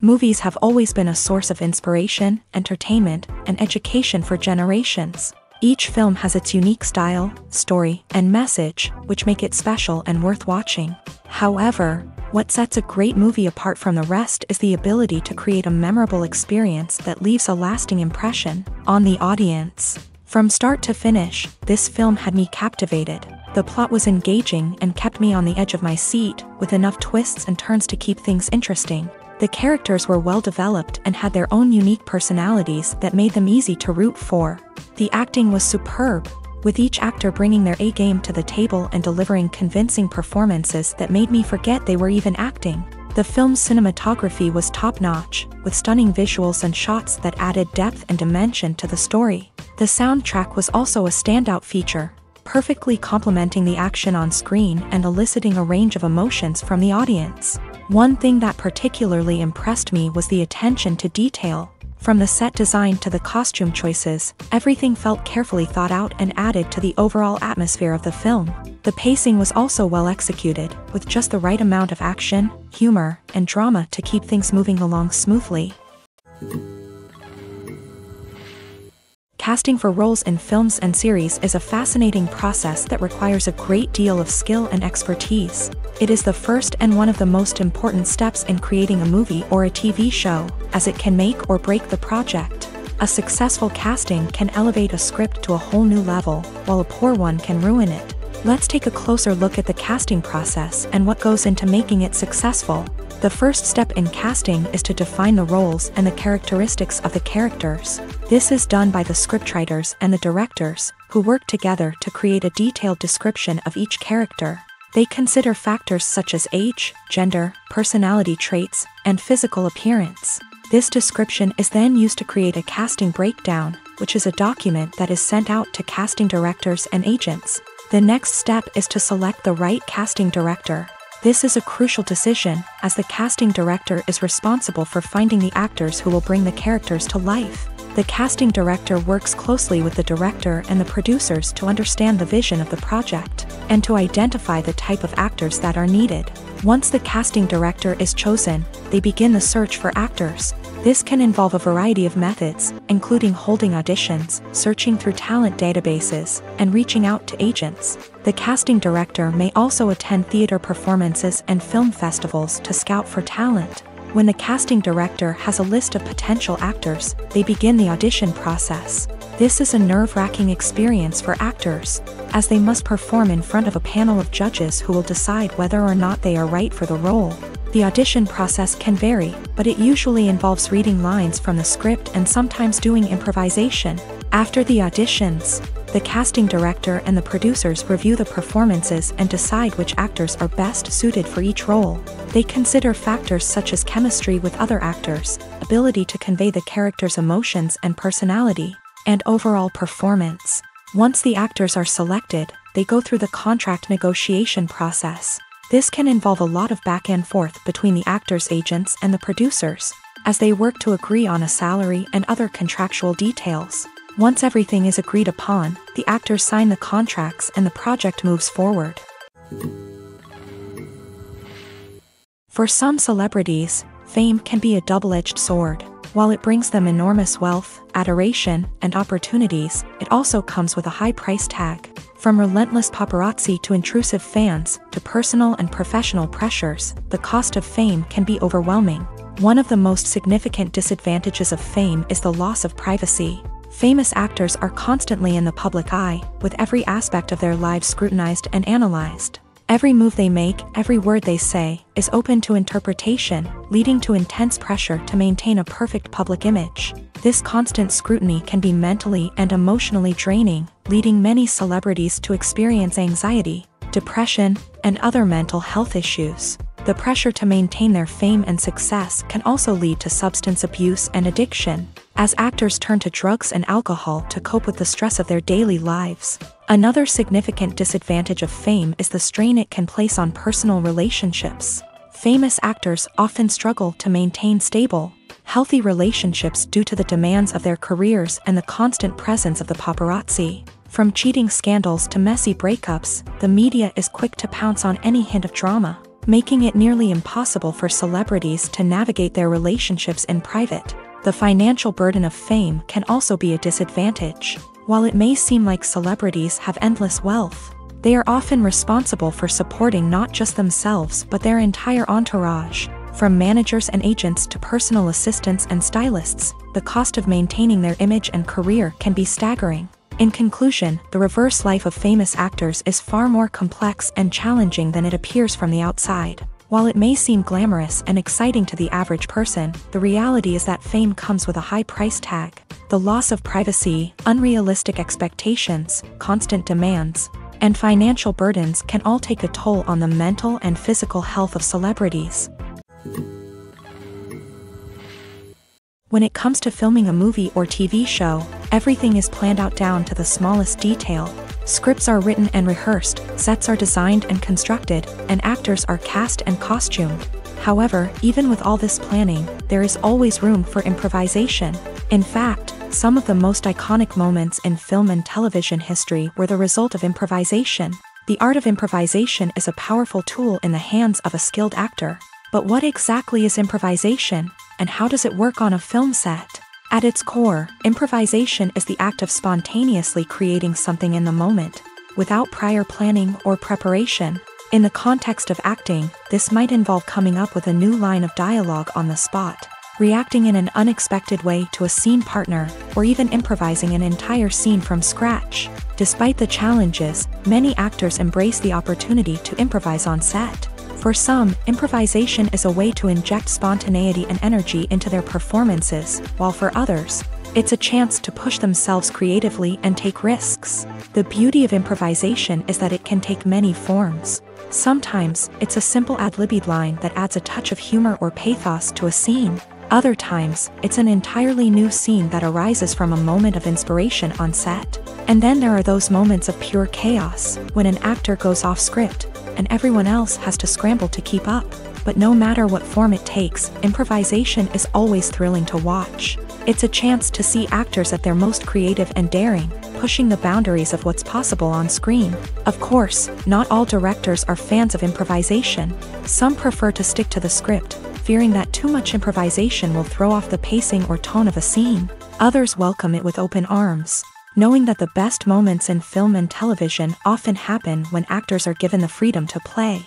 Movies have always been a source of inspiration, entertainment, and education for generations. Each film has its unique style, story, and message, which make it special and worth watching. However, what sets a great movie apart from the rest is the ability to create a memorable experience that leaves a lasting impression on the audience. From start to finish, this film had me captivated. The plot was engaging and kept me on the edge of my seat, with enough twists and turns to keep things interesting. The characters were well developed and had their own unique personalities that made them easy to root for. The acting was superb, with each actor bringing their A-game to the table and delivering convincing performances that made me forget they were even acting. The film's cinematography was top-notch, with stunning visuals and shots that added depth and dimension to the story. The soundtrack was also a standout feature, perfectly complementing the action on screen and eliciting a range of emotions from the audience. One thing that particularly impressed me was the attention to detail. From the set design to the costume choices, everything felt carefully thought out and added to the overall atmosphere of the film. The pacing was also well executed, with just the right amount of action, humor, and drama to keep things moving along smoothly. Casting for roles in films and series is a fascinating process that requires a great deal of skill and expertise. It is the first and one of the most important steps in creating a movie or a TV show, as it can make or break the project. A successful casting can elevate a script to a whole new level, while a poor one can ruin it. Let's take a closer look at the casting process and what goes into making it successful. The first step in casting is to define the roles and the characteristics of the characters. This is done by the scriptwriters and the directors, who work together to create a detailed description of each character. They consider factors such as age, gender, personality traits, and physical appearance. This description is then used to create a casting breakdown, which is a document that is sent out to casting directors and agents. The next step is to select the right casting director. This is a crucial decision, as the casting director is responsible for finding the actors who will bring the characters to life. The casting director works closely with the director and the producers to understand the vision of the project, and to identify the type of actors that are needed. Once the casting director is chosen, they begin the search for actors. This can involve a variety of methods, including holding auditions, searching through talent databases, and reaching out to agents. The casting director may also attend theater performances and film festivals to scout for talent. When the casting director has a list of potential actors, they begin the audition process. This is a nerve-wracking experience for actors, as they must perform in front of a panel of judges who will decide whether or not they are right for the role. The audition process can vary, but it usually involves reading lines from the script and sometimes doing improvisation. After the auditions, the casting director and the producers review the performances and decide which actors are best suited for each role. They consider factors such as chemistry with other actors, ability to convey the character's emotions and personality, and overall performance. Once the actors are selected, they go through the contract negotiation process. This can involve a lot of back and forth between the actors' agents and the producers, as they work to agree on a salary and other contractual details. Once everything is agreed upon, the actors sign the contracts and the project moves forward. For some celebrities, fame can be a double-edged sword. While it brings them enormous wealth, adoration, and opportunities, it also comes with a high price tag. From relentless paparazzi to intrusive fans, to personal and professional pressures, the cost of fame can be overwhelming. One of the most significant disadvantages of fame is the loss of privacy. Famous actors are constantly in the public eye, with every aspect of their lives scrutinized and analyzed. Every move they make, every word they say, is open to interpretation, leading to intense pressure to maintain a perfect public image. This constant scrutiny can be mentally and emotionally draining, leading many celebrities to experience anxiety, depression, and other mental health issues. The pressure to maintain their fame and success can also lead to substance abuse and addiction, as actors turn to drugs and alcohol to cope with the stress of their daily lives. Another significant disadvantage of fame is the strain it can place on personal relationships. Famous actors often struggle to maintain stable, healthy relationships due to the demands of their careers and the constant presence of the paparazzi. From cheating scandals to messy breakups, the media is quick to pounce on any hint of drama. making it nearly impossible for celebrities to navigate their relationships in private. The financial burden of fame can also be a disadvantage. While it may seem like celebrities have endless wealth, they are often responsible for supporting not just themselves but their entire entourage. From managers and agents to personal assistants and stylists, the cost of maintaining their image and career can be staggering. In conclusion, the reverse life of famous actors is far more complex and challenging than it appears from the outside. While it may seem glamorous and exciting to the average person, the reality is that fame comes with a high price tag. The loss of privacy, unrealistic expectations, constant demands, and financial burdens can all take a toll on the mental and physical health of celebrities. When it comes to filming a movie or TV show, everything is planned out down to the smallest detail. Scripts are written and rehearsed, sets are designed and constructed, and actors are cast and costumed. However, even with all this planning, there is always room for improvisation. In fact, some of the most iconic moments in film and television history were the result of improvisation. The art of improvisation is a powerful tool in the hands of a skilled actor. But what exactly is improvisation, and how does it work on a film set? At its core, improvisation is the act of spontaneously creating something in the moment, without prior planning or preparation. In the context of acting, this might involve coming up with a new line of dialogue on the spot, reacting in an unexpected way to a scene partner, or even improvising an entire scene from scratch. Despite the challenges, many actors embrace the opportunity to improvise on set. For some, improvisation is a way to inject spontaneity and energy into their performances, while for others, it's a chance to push themselves creatively and take risks. The beauty of improvisation is that it can take many forms. Sometimes, it's a simple ad-libbed line that adds a touch of humor or pathos to a scene. Other times, it's an entirely new scene that arises from a moment of inspiration on set. And then there are those moments of pure chaos, when an actor goes off script, and everyone else has to scramble to keep up. But no matter what form it takes, improvisation is always thrilling to watch. It's a chance to see actors at their most creative and daring, pushing the boundaries of what's possible on screen. Of course, not all directors are fans of improvisation. Some prefer to stick to the script, fearing that too much improvisation will throw off the pacing or tone of a scene. Others welcome it with open arms, knowing that the best moments in film and television often happen when actors are given the freedom to play.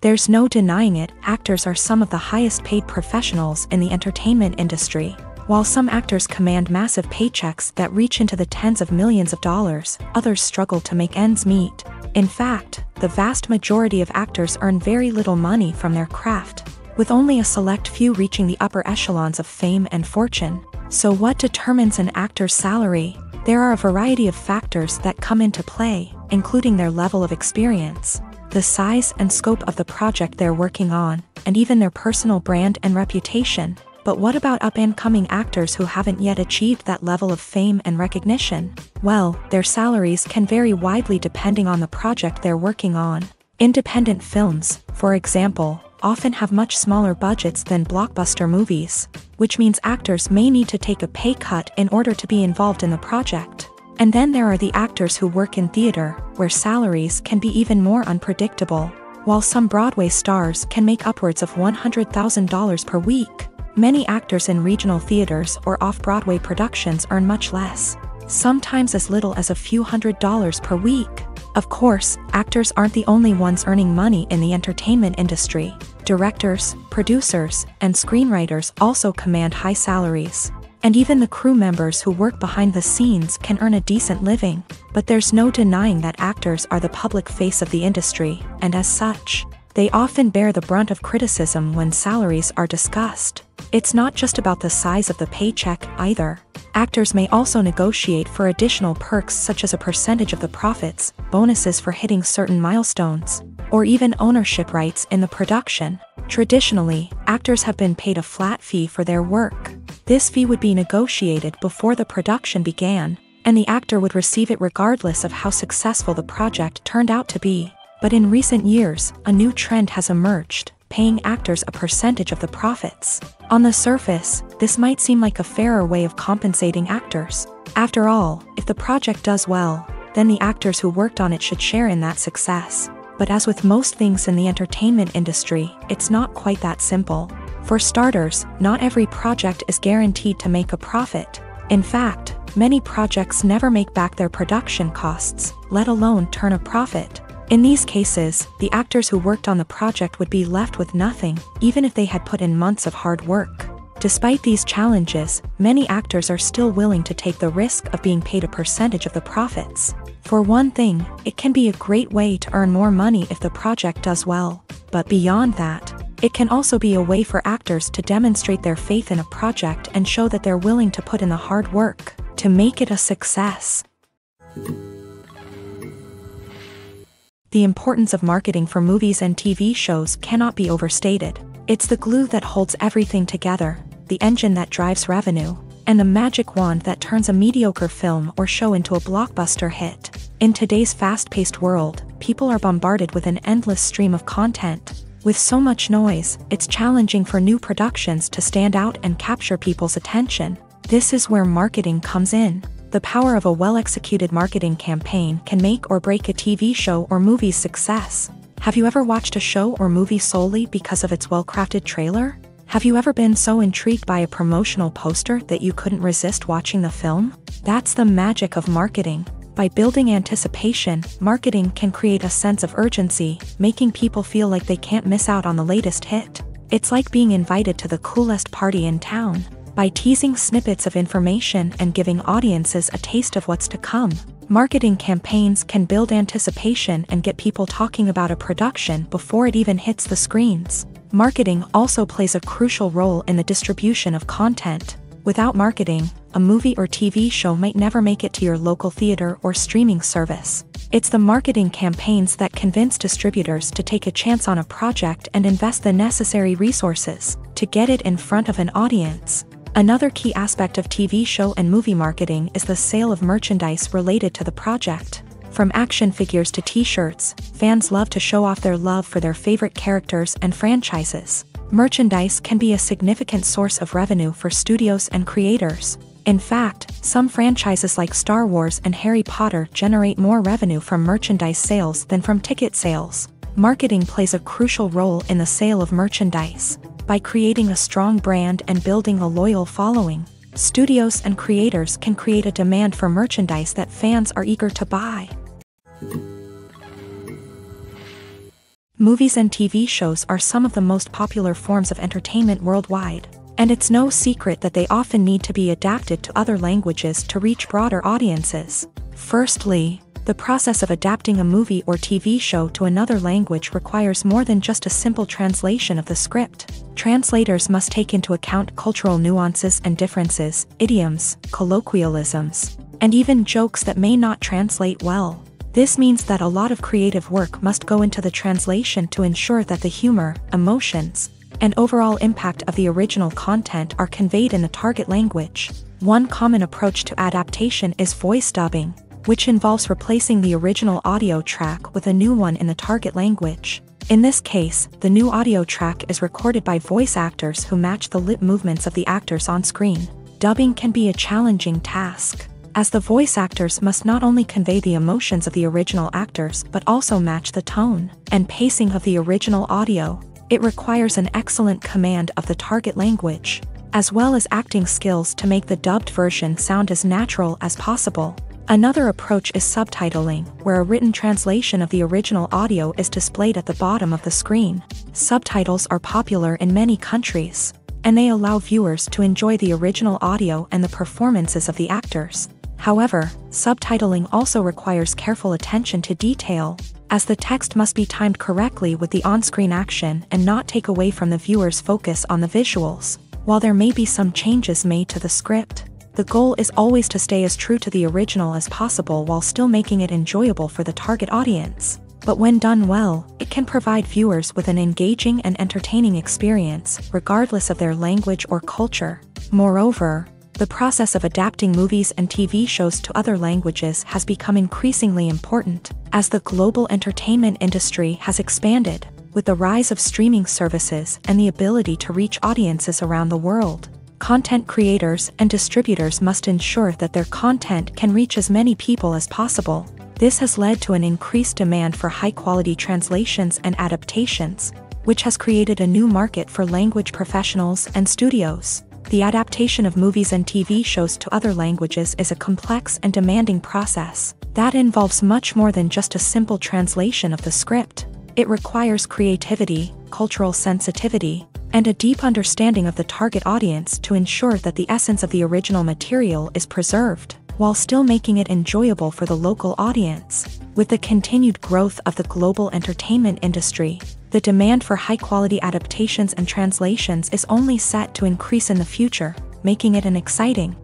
There's no denying it, actors are some of the highest paid professionals in the entertainment industry. While some actors command massive paychecks that reach into the tens of millions of dollars, others struggle to make ends meet. In fact, the vast majority of actors earn very little money from their craft, with only a select few reaching the upper echelons of fame and fortune. So what determines an actor's salary? There are a variety of factors that come into play, including their level of experience, the size and scope of the project they're working on, and even their personal brand and reputation. But what about up-and-coming actors who haven't yet achieved that level of fame and recognition? Well, their salaries can vary widely depending on the project they're working on. Independent films, for example, often have much smaller budgets than blockbuster movies, which means actors may need to take a pay cut in order to be involved in the project. And then there are the actors who work in theater, where salaries can be even more unpredictable. While some Broadway stars can make upwards of $100,000 per week, many actors in regional theaters or off-Broadway productions earn much less, sometimes as little as a few $100s per week. Of course, actors aren't the only ones earning money in the entertainment industry. Directors, producers, and screenwriters also command high salaries. And even the crew members who work behind the scenes can earn a decent living. But there's no denying that actors are the public face of the industry, and as such, they often bear the brunt of criticism when salaries are discussed. It's not just about the size of the paycheck, either. Actors may also negotiate for additional perks such as a percentage of the profits, bonuses for hitting certain milestones, or even ownership rights in the production. Traditionally, actors have been paid a flat fee for their work. This fee would be negotiated before the production began, and the actor would receive it regardless of how successful the project turned out to be. But in recent years, a new trend has emerged, paying actors a percentage of the profits. On the surface, this might seem like a fairer way of compensating actors. After all, if the project does well, then the actors who worked on it should share in that success. But as with most things in the entertainment industry, it's not quite that simple. For starters, not every project is guaranteed to make a profit. In fact, many projects never make back their production costs, let alone turn a profit. In these cases, the actors who worked on the project would be left with nothing, even if they had put in months of hard work. Despite these challenges, many actors are still willing to take the risk of being paid a percentage of the profits. For one thing, it can be a great way to earn more money if the project does well. But beyond that, it can also be a way for actors to demonstrate their faith in a project and show that they're willing to put in the hard work to make it a success. The importance of marketing for movies and TV shows cannot be overstated. It's the glue that holds everything together, the engine that drives revenue, and the magic wand that turns a mediocre film or show into a blockbuster hit. In today's fast-paced world, people are bombarded with an endless stream of content. With so much noise, it's challenging for new productions to stand out and capture people's attention. This is where marketing comes in. The power of a well-executed marketing campaign can make or break a TV show or movie's success. Have you ever watched a show or movie solely because of its well-crafted trailer? Have you ever been so intrigued by a promotional poster that you couldn't resist watching the film? That's the magic of marketing. By building anticipation, marketing can create a sense of urgency, making people feel like they can't miss out on the latest hit. It's like being invited to the coolest party in town. By teasing snippets of information and giving audiences a taste of what's to come, marketing campaigns can build anticipation and get people talking about a production before it even hits the screens. Marketing also plays a crucial role in the distribution of content. Without marketing, a movie or TV show might never make it to your local theater or streaming service. It's the marketing campaigns that convince distributors to take a chance on a project and invest the necessary resources to get it in front of an audience. Another key aspect of TV show and movie marketing is the sale of merchandise related to the project. From action figures to t-shirts, fans love to show off their love for their favorite characters and franchises. Merchandise can be a significant source of revenue for studios and creators. In fact, some franchises like Star Wars and Harry Potter generate more revenue from merchandise sales than from ticket sales. Marketing plays a crucial role in the sale of merchandise. By creating a strong brand and building a loyal following, studios and creators can create a demand for merchandise that fans are eager to buy. Movies and TV shows are some of the most popular forms of entertainment worldwide, and it's no secret that they often need to be adapted to other languages to reach broader audiences. Firstly, the process of adapting a movie or TV show to another language requires more than just a simple translation of the script. Translators must take into account cultural nuances and differences, idioms, colloquialisms, and even jokes that may not translate well. This means that a lot of creative work must go into the translation to ensure that the humor, emotions, and overall impact of the original content are conveyed in the target language. One common approach to adaptation is voice dubbing, which involves replacing the original audio track with a new one in the target language. In this case, the new audio track is recorded by voice actors who match the lip movements of the actors on screen. Dubbing can be a challenging task, as the voice actors must not only convey the emotions of the original actors but also match the tone and pacing of the original audio. It requires an excellent command of the target language, as well as acting skills to make the dubbed version sound as natural as possible. Another approach is subtitling, where a written translation of the original audio is displayed at the bottom of the screen. Subtitles are popular in many countries, and they allow viewers to enjoy the original audio and the performances of the actors. However, subtitling also requires careful attention to detail, as the text must be timed correctly with the on-screen action and not take away from the viewer's focus on the visuals. While there may be some changes made to the script, the goal is always to stay as true to the original as possible while still making it enjoyable for the target audience. But when done well, it can provide viewers with an engaging and entertaining experience, regardless of their language or culture. Moreover, the process of adapting movies and TV shows to other languages has become increasingly important, as the global entertainment industry has expanded, with the rise of streaming services and the ability to reach audiences around the world. Content creators and distributors must ensure that their content can reach as many people as possible. This has led to an increased demand for high-quality translations and adaptations, which has created a new market for language professionals and studios. The adaptation of movies and TV shows to other languages is a complex and demanding process that involves much more than just a simple translation of the script. It requires creativity, cultural sensitivity, and a deep understanding of the target audience to ensure that the essence of the original material is preserved, while still making it enjoyable for the local audience. With the continued growth of the global entertainment industry, the demand for high-quality adaptations and translations is only set to increase in the future, making it an exciting.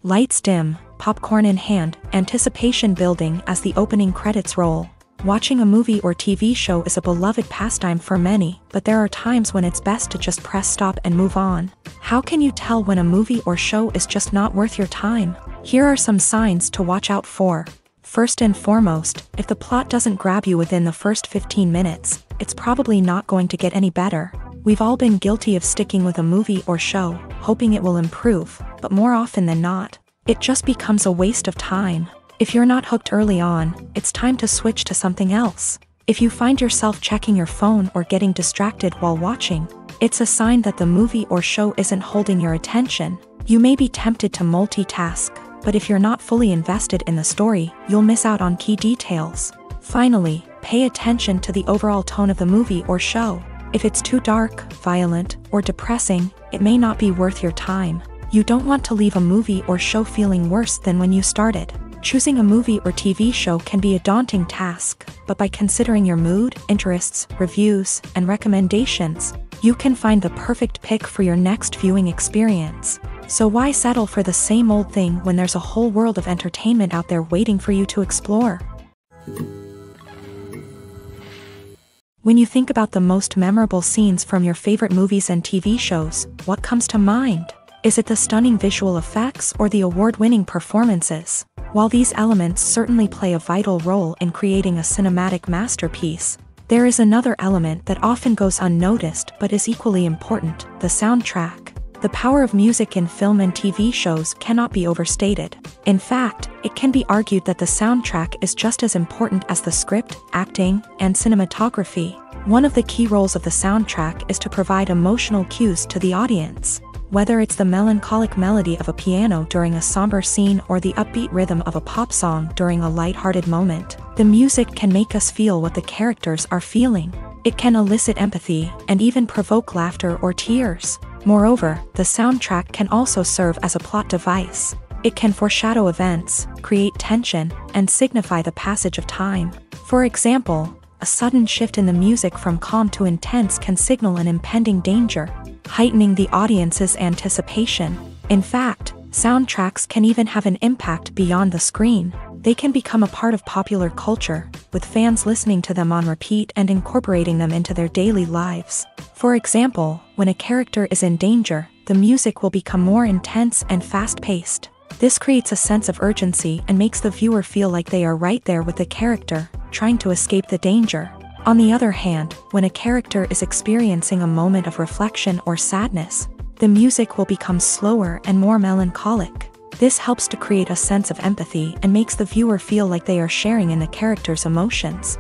Lights dim, popcorn in hand, anticipation building as the opening credits roll. Watching a movie or TV show is a beloved pastime for many, but there are times when it's best to just press stop and move on. How can you tell when a movie or show is just not worth your time? Here are some signs to watch out for. First and foremost, if the plot doesn't grab you within the first 15 minutes, it's probably not going to get any better. We've all been guilty of sticking with a movie or show, hoping it will improve, but more often than not, it just becomes a waste of time. If you're not hooked early on, it's time to switch to something else. If you find yourself checking your phone or getting distracted while watching, it's a sign that the movie or show isn't holding your attention. You may be tempted to multitask, but if you're not fully invested in the story, you'll miss out on key details. Finally, pay attention to the overall tone of the movie or show. If it's too dark, violent, or depressing, it may not be worth your time. You don't want to leave a movie or show feeling worse than when you started. Choosing a movie or TV show can be a daunting task, but by considering your mood, interests, reviews, and recommendations, you can find the perfect pick for your next viewing experience. So why settle for the same old thing when there's a whole world of entertainment out there waiting for you to explore? When you think about the most memorable scenes from your favorite movies and TV shows, what comes to mind? Is it the stunning visual effects or the award-winning performances? While these elements certainly play a vital role in creating a cinematic masterpiece, there is another element that often goes unnoticed but is equally important: the soundtrack. The power of music in film and TV shows cannot be overstated. In fact, it can be argued that the soundtrack is just as important as the script, acting, and cinematography. One of the key roles of the soundtrack is to provide emotional cues to the audience. Whether it's the melancholic melody of a piano during a somber scene or the upbeat rhythm of a pop song during a lighthearted moment, the music can make us feel what the characters are feeling. It can elicit empathy and even provoke laughter or tears. Moreover, the soundtrack can also serve as a plot device. It can foreshadow events, create tension, and signify the passage of time. For example, a sudden shift in the music from calm to intense can signal an impending danger, heightening the audience's anticipation. In fact, soundtracks can even have an impact beyond the screen. They can become a part of popular culture, with fans listening to them on repeat and incorporating them into their daily lives. For example, when a character is in danger, the music will become more intense and fast-paced. This creates a sense of urgency and makes the viewer feel like they are right there with the character, trying to escape the danger. On the other hand, when a character is experiencing a moment of reflection or sadness, the music will become slower and more melancholic. This helps to create a sense of empathy and makes the viewer feel like they are sharing in the character's emotions.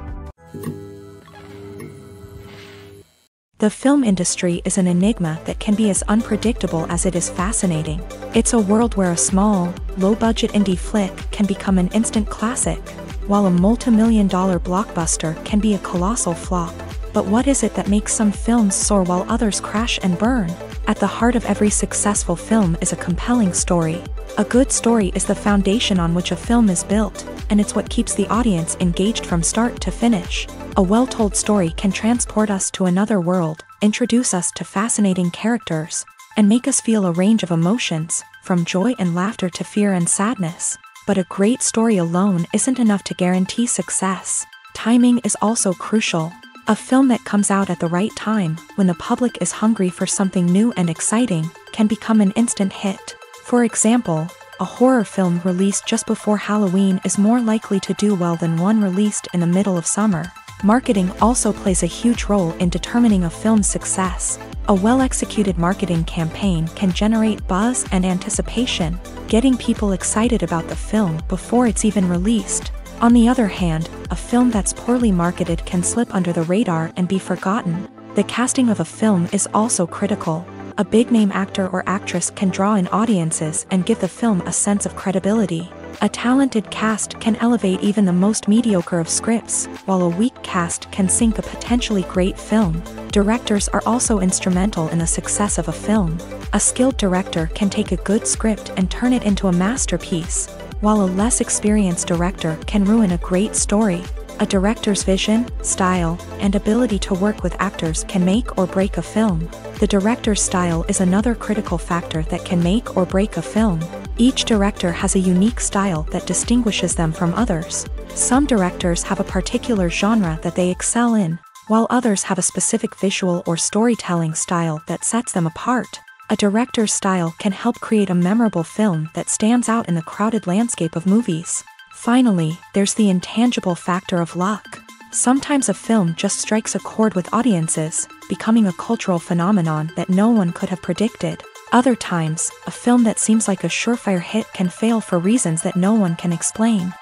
The film industry is an enigma that can be as unpredictable as it is fascinating. It's a world where a small, low-budget indie flick can become an instant classic, while a multi-million-dollar blockbuster can be a colossal flop. But what is it that makes some films soar while others crash and burn? At the heart of every successful film is a compelling story. A good story is the foundation on which a film is built, and it's what keeps the audience engaged from start to finish. A well-told story can transport us to another world, introduce us to fascinating characters, and make us feel a range of emotions, from joy and laughter to fear and sadness. But a great story alone isn't enough to guarantee success. Timing is also crucial. A film that comes out at the right time, when the public is hungry for something new and exciting, can become an instant hit. For example, a horror film released just before Halloween is more likely to do well than one released in the middle of summer. Marketing also plays a huge role in determining a film's success. A well-executed marketing campaign can generate buzz and anticipation, getting people excited about the film before it's even released. On the other hand, a film that's poorly marketed can slip under the radar and be forgotten. The casting of a film is also critical. A big-name actor or actress can draw in audiences and give the film a sense of credibility. A talented cast can elevate even the most mediocre of scripts, while a weak cast can sink a potentially great film. Directors are also instrumental in the success of a film. A skilled director can take a good script and turn it into a masterpiece, while a less experienced director can ruin a great story. A director's vision, style, and ability to work with actors can make or break a film. The director's style is another critical factor that can make or break a film. Each director has a unique style that distinguishes them from others. Some directors have a particular genre that they excel in, while others have a specific visual or storytelling style that sets them apart. A director's style can help create a memorable film that stands out in the crowded landscape of movies. Finally, there's the intangible factor of luck. Sometimes a film just strikes a chord with audiences, becoming a cultural phenomenon that no one could have predicted. Other times, a film that seems like a surefire hit can fail for reasons that no one can explain.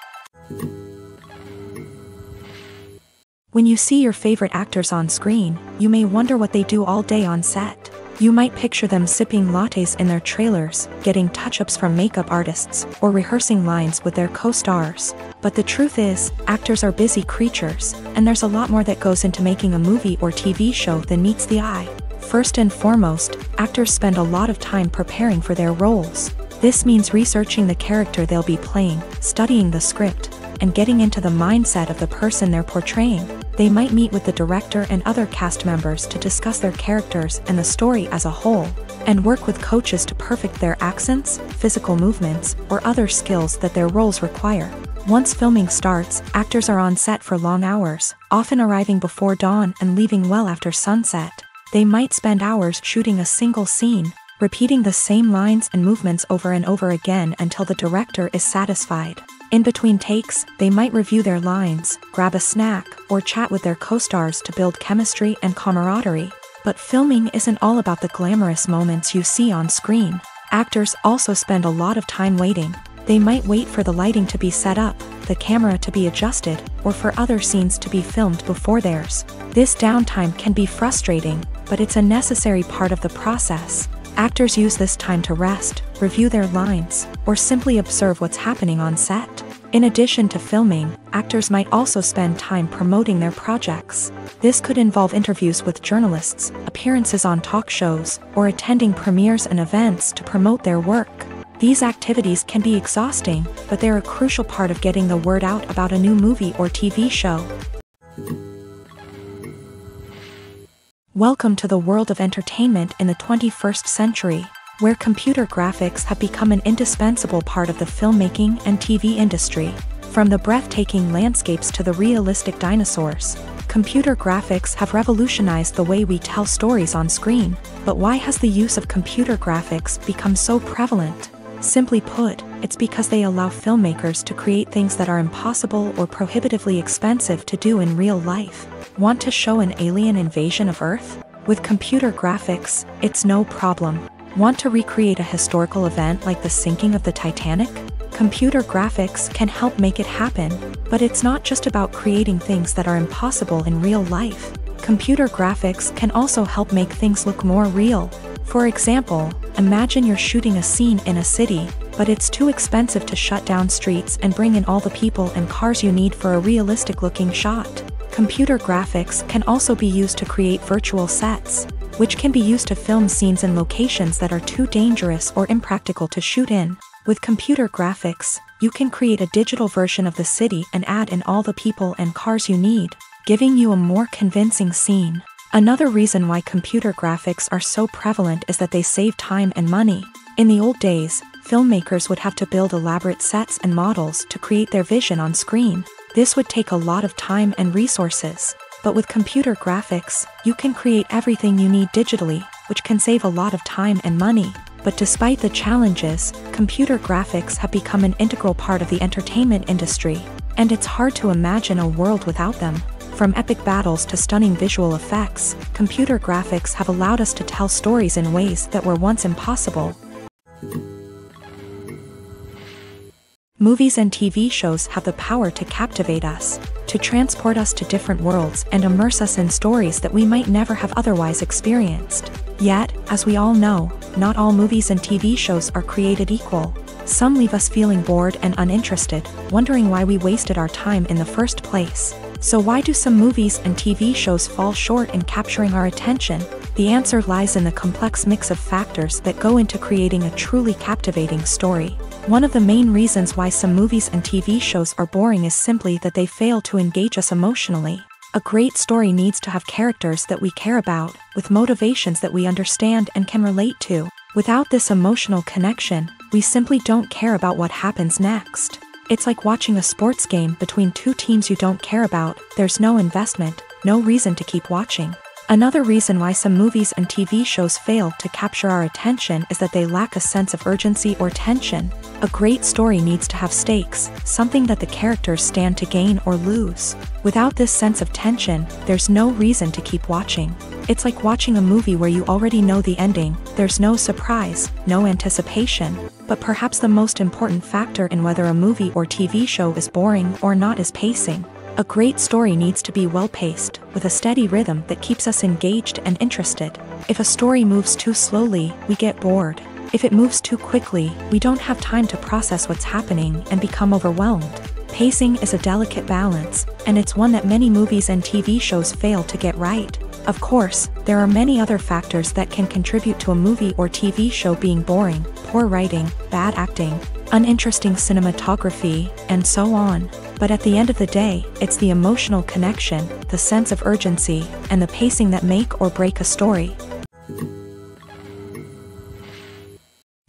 When you see your favorite actors on screen, you may wonder what they do all day on set. You might picture them sipping lattes in their trailers, getting touch-ups from makeup artists, or rehearsing lines with their co-stars. But the truth is, actors are busy creatures, and there's a lot more that goes into making a movie or TV show than meets the eye. First and foremost, actors spend a lot of time preparing for their roles. This means researching the character they'll be playing, studying the script, and getting into the mindset of the person they're portraying. They might meet with the director and other cast members to discuss their characters and the story as a whole, and work with coaches to perfect their accents, physical movements, or other skills that their roles require. Once filming starts, actors are on set for long hours, often arriving before dawn and leaving well after sunset. They might spend hours shooting a single scene, repeating the same lines and movements over and over again until the director is satisfied. In between takes, they might review their lines, grab a snack, or chat with their co-stars to build chemistry and camaraderie. But filming isn't all about the glamorous moments you see on screen. Actors also spend a lot of time waiting. They might wait for the lighting to be set up, the camera to be adjusted, or for other scenes to be filmed before theirs. This downtime can be frustrating, but it's a necessary part of the process. Actors use this time to rest, review their lines, or simply observe what's happening on set. In addition to filming, actors might also spend time promoting their projects. This could involve interviews with journalists, appearances on talk shows, or attending premieres and events to promote their work. These activities can be exhausting, but they're a crucial part of getting the word out about a new movie or TV show. Welcome to the world of entertainment in the 21st century, where computer graphics have become an indispensable part of the filmmaking and TV industry. From the breathtaking landscapes to the realistic dinosaurs, computer graphics have revolutionized the way we tell stories on screen. But why has the use of computer graphics become so prevalent? Simply put, it's because they allow filmmakers to create things that are impossible or prohibitively expensive to do in real life. Want to show an alien invasion of Earth? With computer graphics, it's no problem. Want to recreate a historical event like the sinking of the Titanic? Computer graphics can help make it happen, but it's not just about creating things that are impossible in real life. Computer graphics can also help make things look more real. For example, imagine you're shooting a scene in a city, but it's too expensive to shut down streets and bring in all the people and cars you need for a realistic-looking shot. Computer graphics can also be used to create virtual sets, which can be used to film scenes in locations that are too dangerous or impractical to shoot in. With computer graphics, you can create a digital version of the city and add in all the people and cars you need, giving you a more convincing scene. Another reason why computer graphics are so prevalent is that they save time and money. In the old days, filmmakers would have to build elaborate sets and models to create their vision on screen. This would take a lot of time and resources. But with computer graphics, you can create everything you need digitally, which can save a lot of time and money. But despite the challenges, computer graphics have become an integral part of the entertainment industry, and it's hard to imagine a world without them. From epic battles to stunning visual effects, computer graphics have allowed us to tell stories in ways that were once impossible. Movies and TV shows have the power to captivate us, to transport us to different worlds and immerse us in stories that we might never have otherwise experienced. Yet, as we all know, not all movies and TV shows are created equal. Some leave us feeling bored and uninterested, wondering why we wasted our time in the first place. So why do some movies and TV shows fall short in capturing our attention? The answer lies in the complex mix of factors that go into creating a truly captivating story. One of the main reasons why some movies and TV shows are boring is simply that they fail to engage us emotionally. A great story needs to have characters that we care about, with motivations that we understand and can relate to. Without this emotional connection, we simply don't care about what happens next. It's like watching a sports game between two teams you don't care about. There's no investment, no reason to keep watching. Another reason why some movies and TV shows fail to capture our attention is that they lack a sense of urgency or tension. A great story needs to have stakes, something that the characters stand to gain or lose. Without this sense of tension, there's no reason to keep watching. It's like watching a movie where you already know the ending. There's no surprise, no anticipation. But perhaps the most important factor in whether a movie or TV show is boring or not is pacing. A great story needs to be well-paced, with a steady rhythm that keeps us engaged and interested. If a story moves too slowly, we get bored. If it moves too quickly, we don't have time to process what's happening and become overwhelmed. Pacing is a delicate balance, and it's one that many movies and TV shows fail to get right. Of course, there are many other factors that can contribute to a movie or TV show being boring: poor writing, bad acting, uninteresting cinematography, and so on. But at the end of the day, it's the emotional connection, the sense of urgency, and the pacing that make or break a story.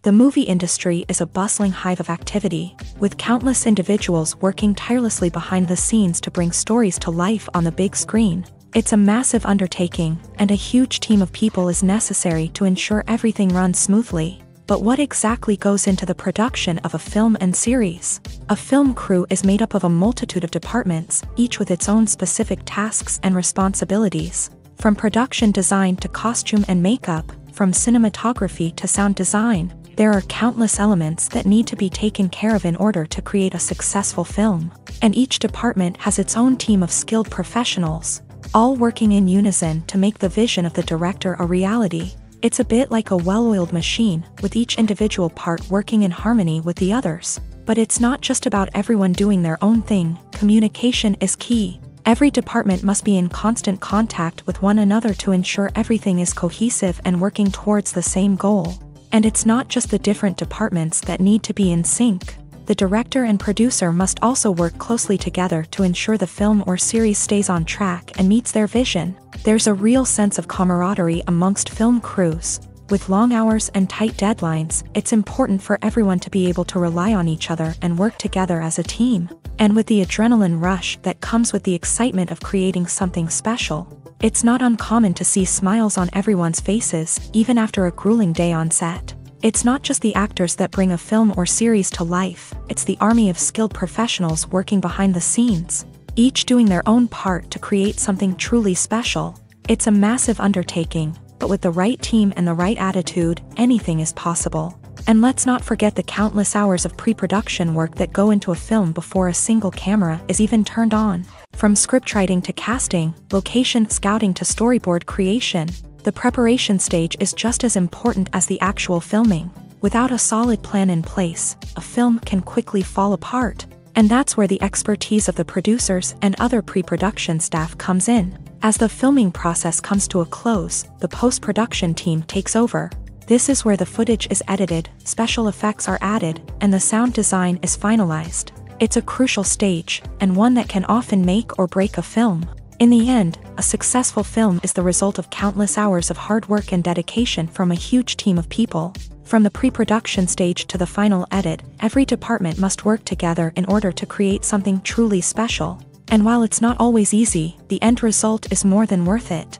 The movie industry is a bustling hive of activity, with countless individuals working tirelessly behind the scenes to bring stories to life on the big screen. It's a massive undertaking, and a huge team of people is necessary to ensure everything runs smoothly. But what exactly goes into the production of a film and series? A film crew is made up of a multitude of departments, each with its own specific tasks and responsibilities. From production design to costume and makeup, from cinematography to sound design, there are countless elements that need to be taken care of in order to create a successful film. And each department has its own team of skilled professionals, all working in unison to make the vision of the director a reality. It's a bit like a well-oiled machine, with each individual part working in harmony with the others. But it's not just about everyone doing their own thing. Communication is key. Every department must be in constant contact with one another to ensure everything is cohesive and working towards the same goal. And it's not just the different departments that need to be in sync. The director and producer must also work closely together to ensure the film or series stays on track and meets their vision. There's a real sense of camaraderie amongst film crews. With long hours and tight deadlines, it's important for everyone to be able to rely on each other and work together as a team. And with the adrenaline rush that comes with the excitement of creating something special, it's not uncommon to see smiles on everyone's faces, even after a grueling day on set. It's not just the actors that bring a film or series to life, it's the army of skilled professionals working behind the scenes, each doing their own part to create something truly special. It's a massive undertaking, but with the right team and the right attitude, anything is possible. And let's not forget the countless hours of pre-production work that go into a film before a single camera is even turned on. From scriptwriting to casting, location scouting to storyboard creation, the preparation stage is just as important as the actual filming. Without a solid plan in place, a film can quickly fall apart. And that's where the expertise of the producers and other pre-production staff comes in. As the filming process comes to a close, the post-production team takes over. This is where the footage is edited, special effects are added, and the sound design is finalized. It's a crucial stage, and one that can often make or break a film. In the end, a successful film is the result of countless hours of hard work and dedication from a huge team of people. From the pre-production stage to the final edit, every department must work together in order to create something truly special. And while it's not always easy, the end result is more than worth it.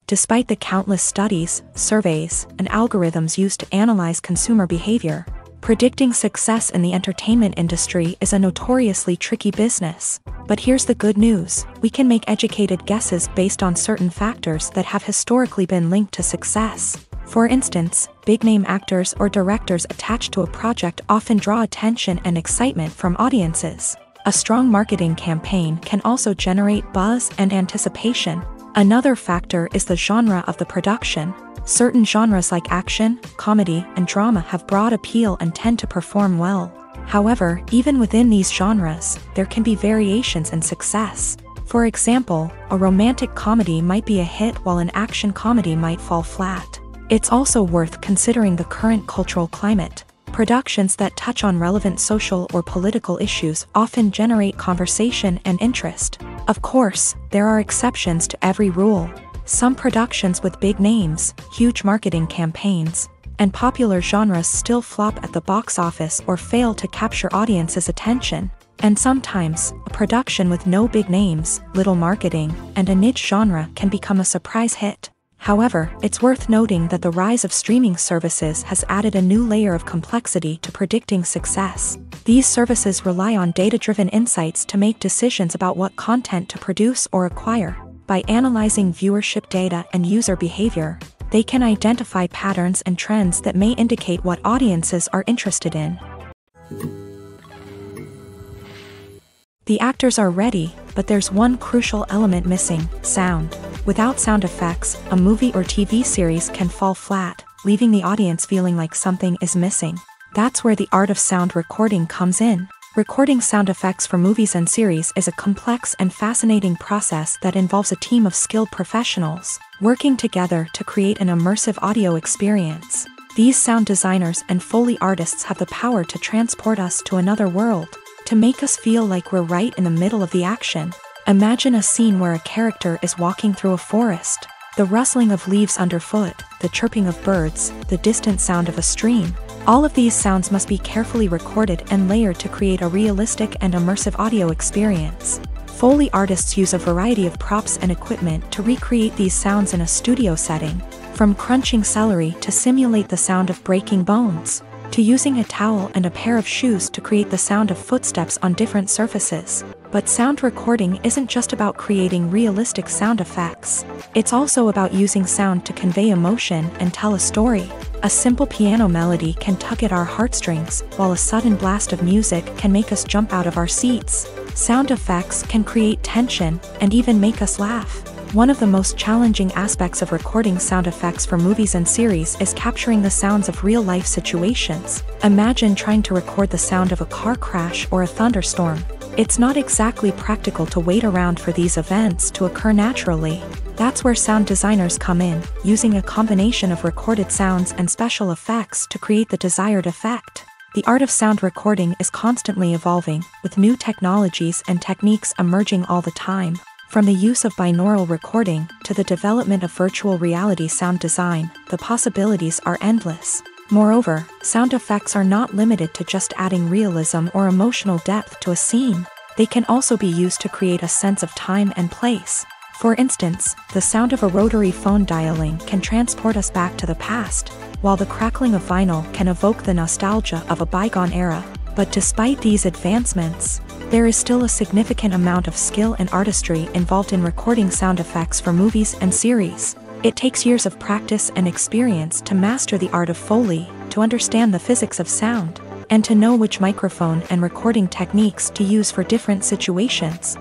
Despite the countless studies, surveys, and algorithms used to analyze consumer behavior, Predicting success in the entertainment industry is a notoriously tricky business. But here's the good news: we can make educated guesses based on certain factors that have historically been linked to success. For instance, big-name actors or directors attached to a project often draw attention and excitement from audiences. A strong marketing campaign can also generate buzz and anticipation. Another factor is the genre of the production. Certain genres like action, comedy, and drama have broad appeal and tend to perform well. However, even within these genres, there can be variations in success. For example, a romantic comedy might be a hit while an action comedy might fall flat. It's also worth considering the current cultural climate. Productions that touch on relevant social or political issues often generate conversation and interest. Of course, there are exceptions to every rule. Some productions with big names, huge marketing campaigns, and popular genres still flop at the box office or fail to capture audiences' attention. And sometimes, a production with no big names, little marketing, and a niche genre can become a surprise hit. However, it's worth noting that the rise of streaming services has added a new layer of complexity to predicting success. These services rely on data-driven insights to make decisions about what content to produce or acquire. By analyzing viewership data and user behavior, they can identify patterns and trends that may indicate what audiences are interested in. The actors are ready, but there's one crucial element missing: sound. Without sound effects, a movie or TV series can fall flat, leaving the audience feeling like something is missing. That's where the art of sound recording comes in. Recording sound effects for movies and series is a complex and fascinating process that involves a team of skilled professionals working together to create an immersive audio experience. These sound designers and Foley artists have the power to transport us to another world, to make us feel like we're right in the middle of the action. Imagine a scene where a character is walking through a forest. The rustling of leaves underfoot, the chirping of birds, the distant sound of a stream. All of these sounds must be carefully recorded and layered to create a realistic and immersive audio experience. Foley artists use a variety of props and equipment to recreate these sounds in a studio setting, from crunching celery to simulate the sound of breaking bones, to using a towel and a pair of shoes to create the sound of footsteps on different surfaces. But sound recording isn't just about creating realistic sound effects. It's also about using sound to convey emotion and tell a story. A simple piano melody can tug at our heartstrings, while a sudden blast of music can make us jump out of our seats. Sound effects can create tension and even make us laugh. One of the most challenging aspects of recording sound effects for movies and series is capturing the sounds of real-life situations. Imagine trying to record the sound of a car crash or a thunderstorm. It's not exactly practical to wait around for these events to occur naturally. That's where sound designers come in, using a combination of recorded sounds and special effects to create the desired effect. The art of sound recording is constantly evolving, with new technologies and techniques emerging all the time. From the use of binaural recording to the development of virtual reality sound design, the possibilities are endless. Moreover, sound effects are not limited to just adding realism or emotional depth to a scene. They can also be used to create a sense of time and place. For instance, the sound of a rotary phone dialing can transport us back to the past, while the crackling of vinyl can evoke the nostalgia of a bygone era. But despite these advancements, there is still a significant amount of skill and artistry involved in recording sound effects for movies and series. It takes years of practice and experience to master the art of Foley, to understand the physics of sound, and to know which microphone and recording techniques to use for different situations.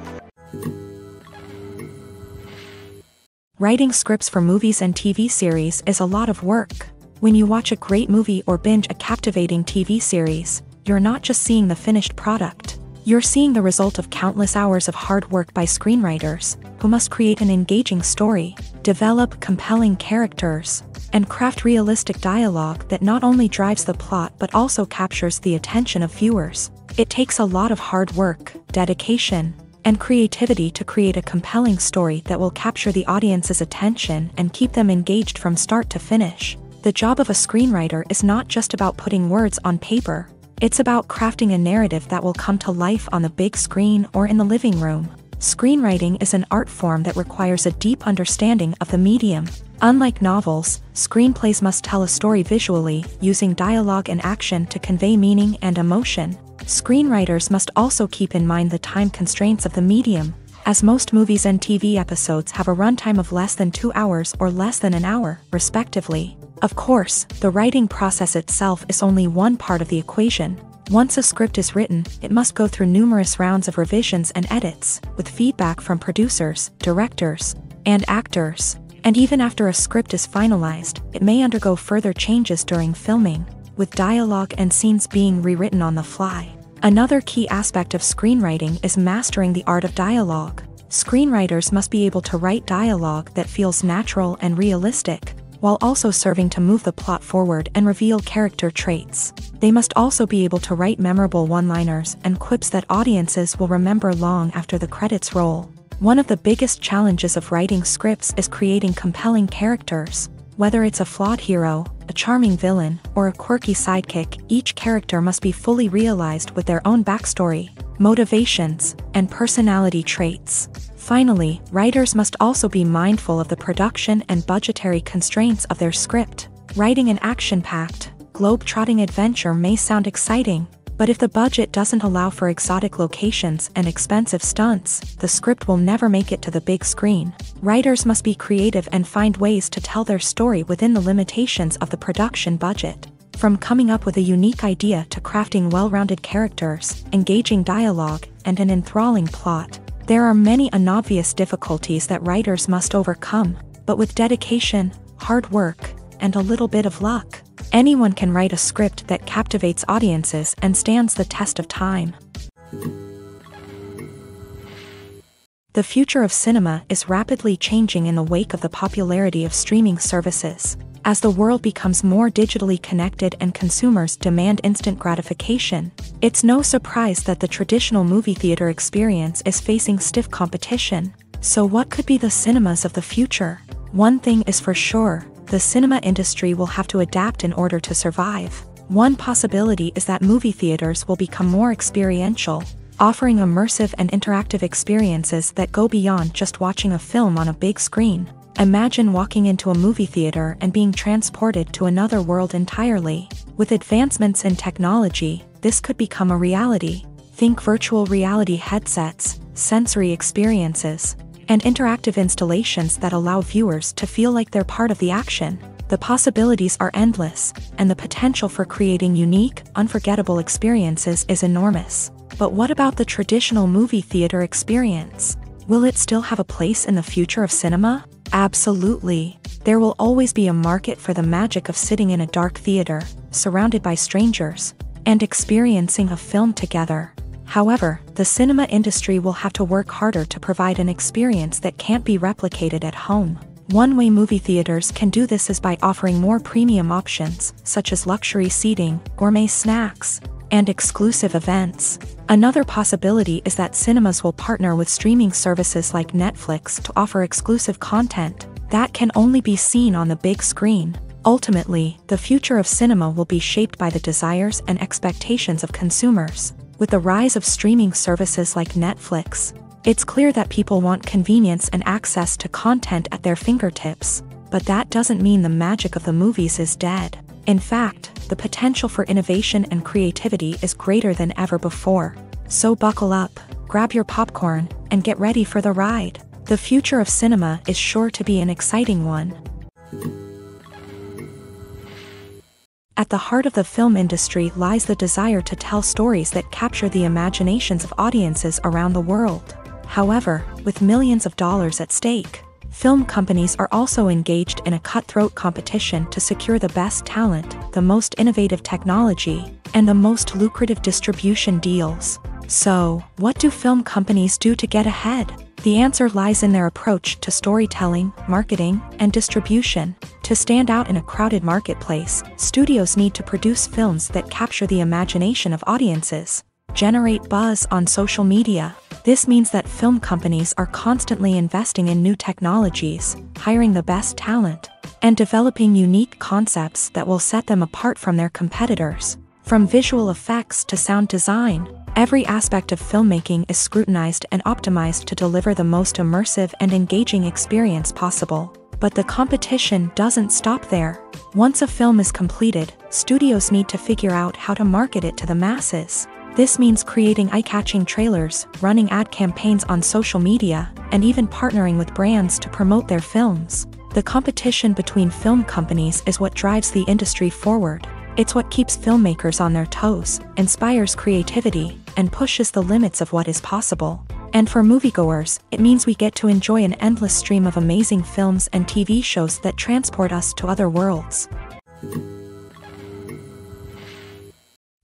Writing scripts for movies and TV series is a lot of work. When you watch a great movie or binge a captivating TV series, you're not just seeing the finished product. You're seeing the result of countless hours of hard work by screenwriters, who must create an engaging story, develop compelling characters, and craft realistic dialogue that not only drives the plot but also captures the attention of viewers. It takes a lot of hard work, dedication, and creativity to create a compelling story that will capture the audience's attention and keep them engaged from start to finish. The job of a screenwriter is not just about putting words on paper. It's about crafting a narrative that will come to life on the big screen or in the living room. Screenwriting is an art form that requires a deep understanding of the medium. Unlike novels, screenplays must tell a story visually, using dialogue and action to convey meaning and emotion. Screenwriters must also keep in mind the time constraints of the medium, as most movies and TV episodes have a runtime of less than 2 hours or less than an hour, respectively. Of course, the writing process itself is only one part of the equation. Once a script is written, it must go through numerous rounds of revisions and edits, with feedback from producers, directors, and actors. And even after a script is finalized, it may undergo further changes during filming, with dialogue and scenes being rewritten on the fly. Another key aspect of screenwriting is mastering the art of dialogue. Screenwriters must be able to write dialogue that feels natural and realistic, while also serving to move the plot forward and reveal character traits. They must also be able to write memorable one-liners and quips that audiences will remember long after the credits roll. One of the biggest challenges of writing scripts is creating compelling characters. Whether it's a flawed hero, a charming villain, or a quirky sidekick, each character must be fully realized with their own backstory, motivations, and personality traits. Finally, writers must also be mindful of the production and budgetary constraints of their script. Writing an action-packed, globe-trotting adventure may sound exciting, but if the budget doesn't allow for exotic locations and expensive stunts, the script will never make it to the big screen. Writers must be creative and find ways to tell their story within the limitations of the production budget. From coming up with a unique idea to crafting well-rounded characters, engaging dialogue, and an enthralling plot, there are many unobvious difficulties that writers must overcome, but with dedication, hard work, and a little bit of luck, anyone can write a script that captivates audiences and stands the test of time. The future of cinema is rapidly changing in the wake of the popularity of streaming services. As the world becomes more digitally connected and consumers demand instant gratification, it's no surprise that the traditional movie theater experience is facing stiff competition. So what could be the cinemas of the future? One thing is for sure, the cinema industry will have to adapt in order to survive. One possibility is that movie theaters will become more experiential, offering immersive and interactive experiences that go beyond just watching a film on a big screen. Imagine walking into a movie theater and being transported to another world entirely. With advancements in technology, this could become a reality. Think virtual reality headsets, sensory experiences, and interactive installations that allow viewers to feel like they're part of the action. The possibilities are endless, and the potential for creating unique, unforgettable experiences is enormous. But what about the traditional movie theater experience? Will it still have a place in the future of cinema? Absolutely. There will always be a market for the magic of sitting in a dark theater, surrounded by strangers, and experiencing a film together. However, the cinema industry will have to work harder to provide an experience that can't be replicated at home. One way movie theaters can do this is by offering more premium options, such as luxury seating, gourmet snacks, and exclusive events. Another possibility is that cinemas will partner with streaming services like Netflix to offer exclusive content that can only be seen on the big screen. Ultimately, the future of cinema will be shaped by the desires and expectations of consumers. With the rise of streaming services like Netflix, it's clear that people want convenience and access to content at their fingertips. But that doesn't mean the magic of the movies is dead. In fact, the potential for innovation and creativity is greater than ever before. So buckle up, grab your popcorn, and get ready for the ride. The future of cinema is sure to be an exciting one. At the heart of the film industry lies the desire to tell stories that capture the imaginations of audiences around the world. However, with millions of dollars at stake, film companies are also engaged in a cutthroat competition to secure the best talent, the most innovative technology, and the most lucrative distribution deals. So, what do film companies do to get ahead? The answer lies in their approach to storytelling, marketing, and distribution. To stand out in a crowded marketplace, studios need to produce films that capture the imagination of audiences, generate buzz on social media. This means that film companies are constantly investing in new technologies, hiring the best talent, and developing unique concepts that will set them apart from their competitors. From visual effects to sound design, Every aspect of filmmaking is scrutinized and optimized to deliver the most immersive and engaging experience possible. But the competition doesn't stop there. Once a film is completed, studios need to figure out how to market it to the masses. This means creating eye-catching trailers, running ad campaigns on social media, and even partnering with brands to promote their films. The competition between film companies is what drives the industry forward. It's what keeps filmmakers on their toes, inspires creativity, and pushes the limits of what is possible. And for moviegoers, it means we get to enjoy an endless stream of amazing films and TV shows that transport us to other worlds.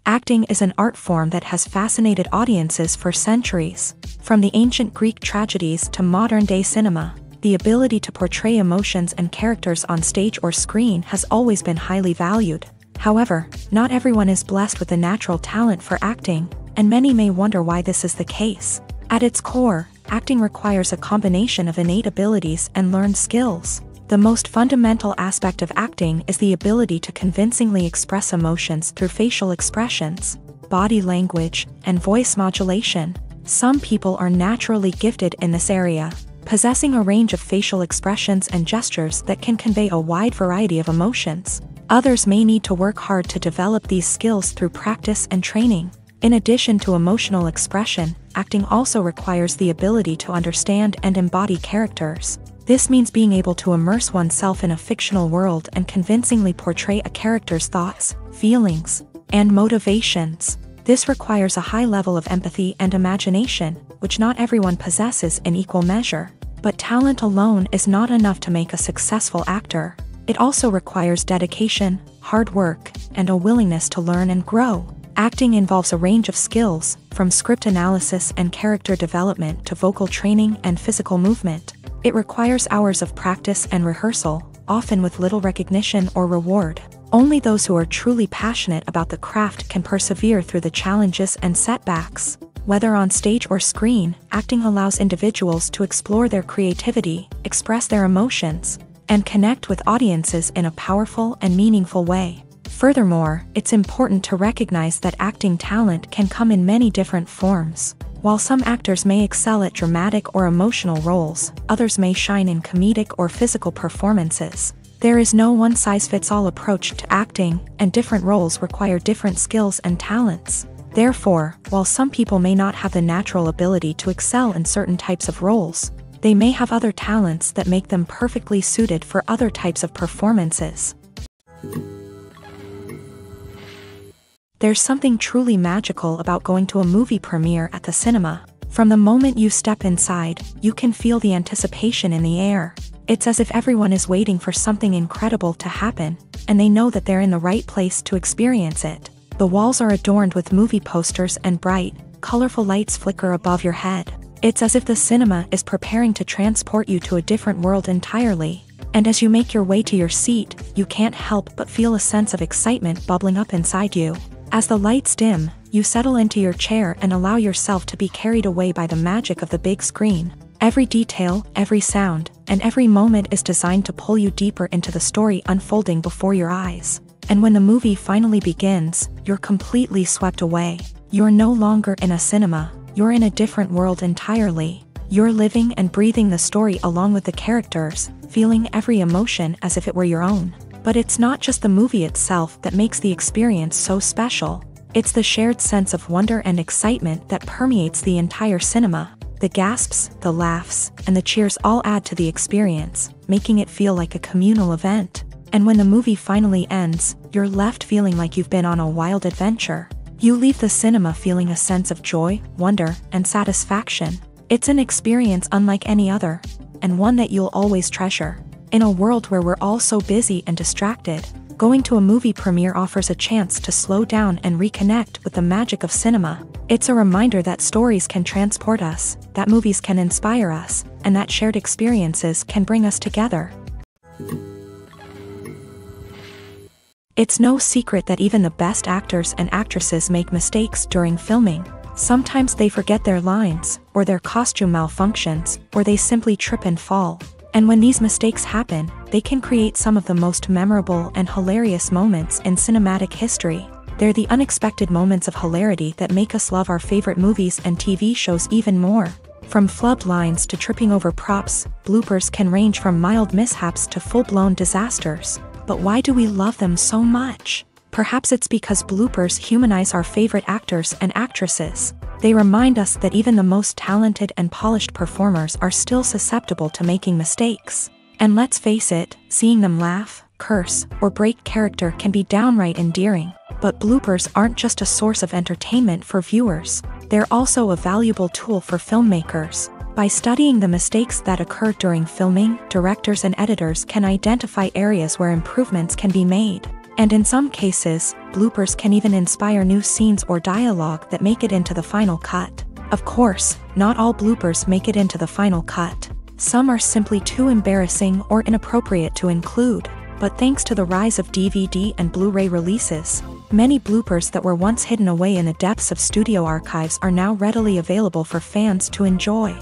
Acting is an art form that has fascinated audiences for centuries. From the ancient Greek tragedies to modern-day cinema, the ability to portray emotions and characters on stage or screen has always been highly valued. However, not everyone is blessed with a natural talent for acting, and many may wonder why this is the case. At its core, acting requires a combination of innate abilities and learned skills. The most fundamental aspect of acting is the ability to convincingly express emotions through facial expressions, body language, and voice modulation. Some people are naturally gifted in this area, possessing a range of facial expressions and gestures that can convey a wide variety of emotions. Others may need to work hard to develop these skills through practice and training. In addition to emotional expression, acting also requires the ability to understand and embody characters. This means being able to immerse oneself in a fictional world and convincingly portray a character's thoughts, feelings, and motivations. This requires a high level of empathy and imagination, which not everyone possesses in equal measure. But talent alone is not enough to make a successful actor. It also requires dedication, hard work, and a willingness to learn and grow. Acting involves a range of skills, from script analysis and character development to vocal training and physical movement. It requires hours of practice and rehearsal, often with little recognition or reward. Only those who are truly passionate about the craft can persevere through the challenges and setbacks. Whether on stage or screen, acting allows individuals to explore their creativity, express their emotions, and connect with audiences in a powerful and meaningful way. Furthermore, it's important to recognize that acting talent can come in many different forms. While some actors may excel at dramatic or emotional roles, others may shine in comedic or physical performances. There is no one-size-fits-all approach to acting, and different roles require different skills and talents. Therefore, while some people may not have the natural ability to excel in certain types of roles, they may have other talents that make them perfectly suited for other types of performances. There's something truly magical about going to a movie premiere at the cinema. From the moment you step inside, you can feel the anticipation in the air. It's as if everyone is waiting for something incredible to happen, and they know that they're in the right place to experience it. The walls are adorned with movie posters and bright, colorful lights flicker above your head. It's as if the cinema is preparing to transport you to a different world entirely. And as you make your way to your seat, you can't help but feel a sense of excitement bubbling up inside you. As the lights dim, you settle into your chair and allow yourself to be carried away by the magic of the big screen. Every detail, every sound, and every moment is designed to pull you deeper into the story unfolding before your eyes. And when the movie finally begins, you're completely swept away. You're no longer in a cinema, you're in a different world entirely. You're living and breathing the story along with the characters, feeling every emotion as if it were your own. But it's not just the movie itself that makes the experience so special. It's the shared sense of wonder and excitement that permeates the entire cinema. The gasps, the laughs, and the cheers all add to the experience, making it feel like a communal event. And when the movie finally ends, you're left feeling like you've been on a wild adventure. You leave the cinema feeling a sense of joy, wonder, and satisfaction. It's an experience unlike any other, and one that you'll always treasure. In a world where we're all so busy and distracted, going to a movie premiere offers a chance to slow down and reconnect with the magic of cinema. It's a reminder that stories can transport us, that movies can inspire us, and that shared experiences can bring us together. It's no secret that even the best actors and actresses make mistakes during filming. Sometimes they forget their lines, or their costume malfunctions, or they simply trip and fall. And when these mistakes happen, they can create some of the most memorable and hilarious moments in cinematic history. They're the unexpected moments of hilarity that make us love our favorite movies and TV shows even more. From flubbed lines to tripping over props, bloopers can range from mild mishaps to full-blown disasters. But why do we love them so much? Perhaps it's because bloopers humanize our favorite actors and actresses. They remind us that even the most talented and polished performers are still susceptible to making mistakes. And let's face it, seeing them laugh, curse, or break character can be downright endearing. But bloopers aren't just a source of entertainment for viewers. They're also a valuable tool for filmmakers. By studying the mistakes that occur during filming, directors and editors can identify areas where improvements can be made. And in some cases, bloopers can even inspire new scenes or dialogue that make it into the final cut. Of course, not all bloopers make it into the final cut. Some are simply too embarrassing or inappropriate to include. But thanks to the rise of DVD and Blu-ray releases, many bloopers that were once hidden away in the depths of studio archives are now readily available for fans to enjoy.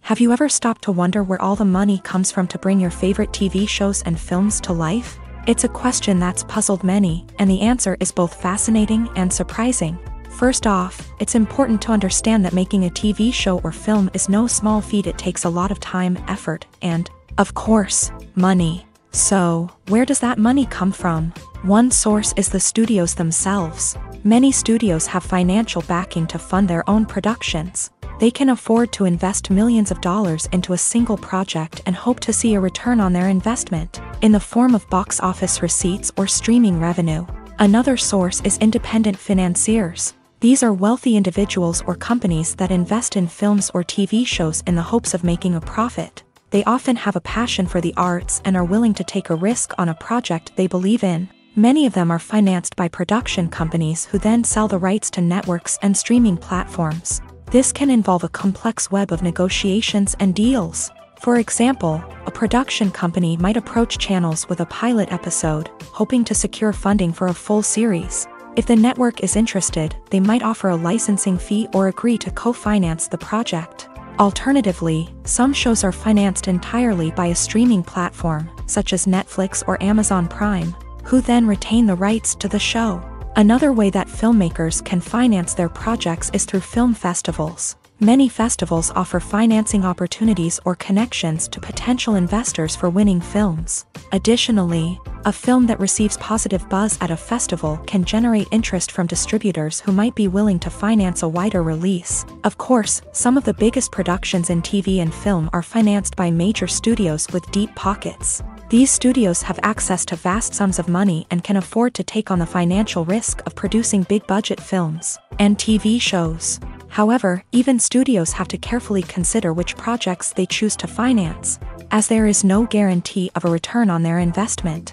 Have you ever stopped to wonder where all the money comes from to bring your favorite TV shows and films to life? It's a question that's puzzled many, and the answer is both fascinating and surprising. First off, it's important to understand that making a TV show or film is no small feat. It takes a lot of time, effort, and, of course, money. So, where does that money come from? One source is the studios themselves. Many studios have financial backing to fund their own productions. They can afford to invest millions of dollars into a single project and hope to see a return on their investment, in the form of box office receipts or streaming revenue. Another source is independent financiers. These are wealthy individuals or companies that invest in films or TV shows in the hopes of making a profit. They often have a passion for the arts and are willing to take a risk on a project they believe in. Many of them are financed by production companies who then sell the rights to networks and streaming platforms. This can involve a complex web of negotiations and deals. For example, a production company might approach channels with a pilot episode, hoping to secure funding for a full series. If the network is interested, they might offer a licensing fee or agree to co-finance the project. Alternatively, some shows are financed entirely by a streaming platform, such as Netflix or Amazon Prime, who then retain the rights to the show. Another way that filmmakers can finance their projects is through film festivals. Many festivals offer financing opportunities or connections to potential investors for winning films. Additionally, a film that receives positive buzz at a festival can generate interest from distributors who might be willing to finance a wider release. Of course, some of the biggest productions in TV and film are financed by major studios with deep pockets. These studios have access to vast sums of money and can afford to take on the financial risk of producing big-budget films and TV shows. However, even studios have to carefully consider which projects they choose to finance, as there is no guarantee of a return on their investment.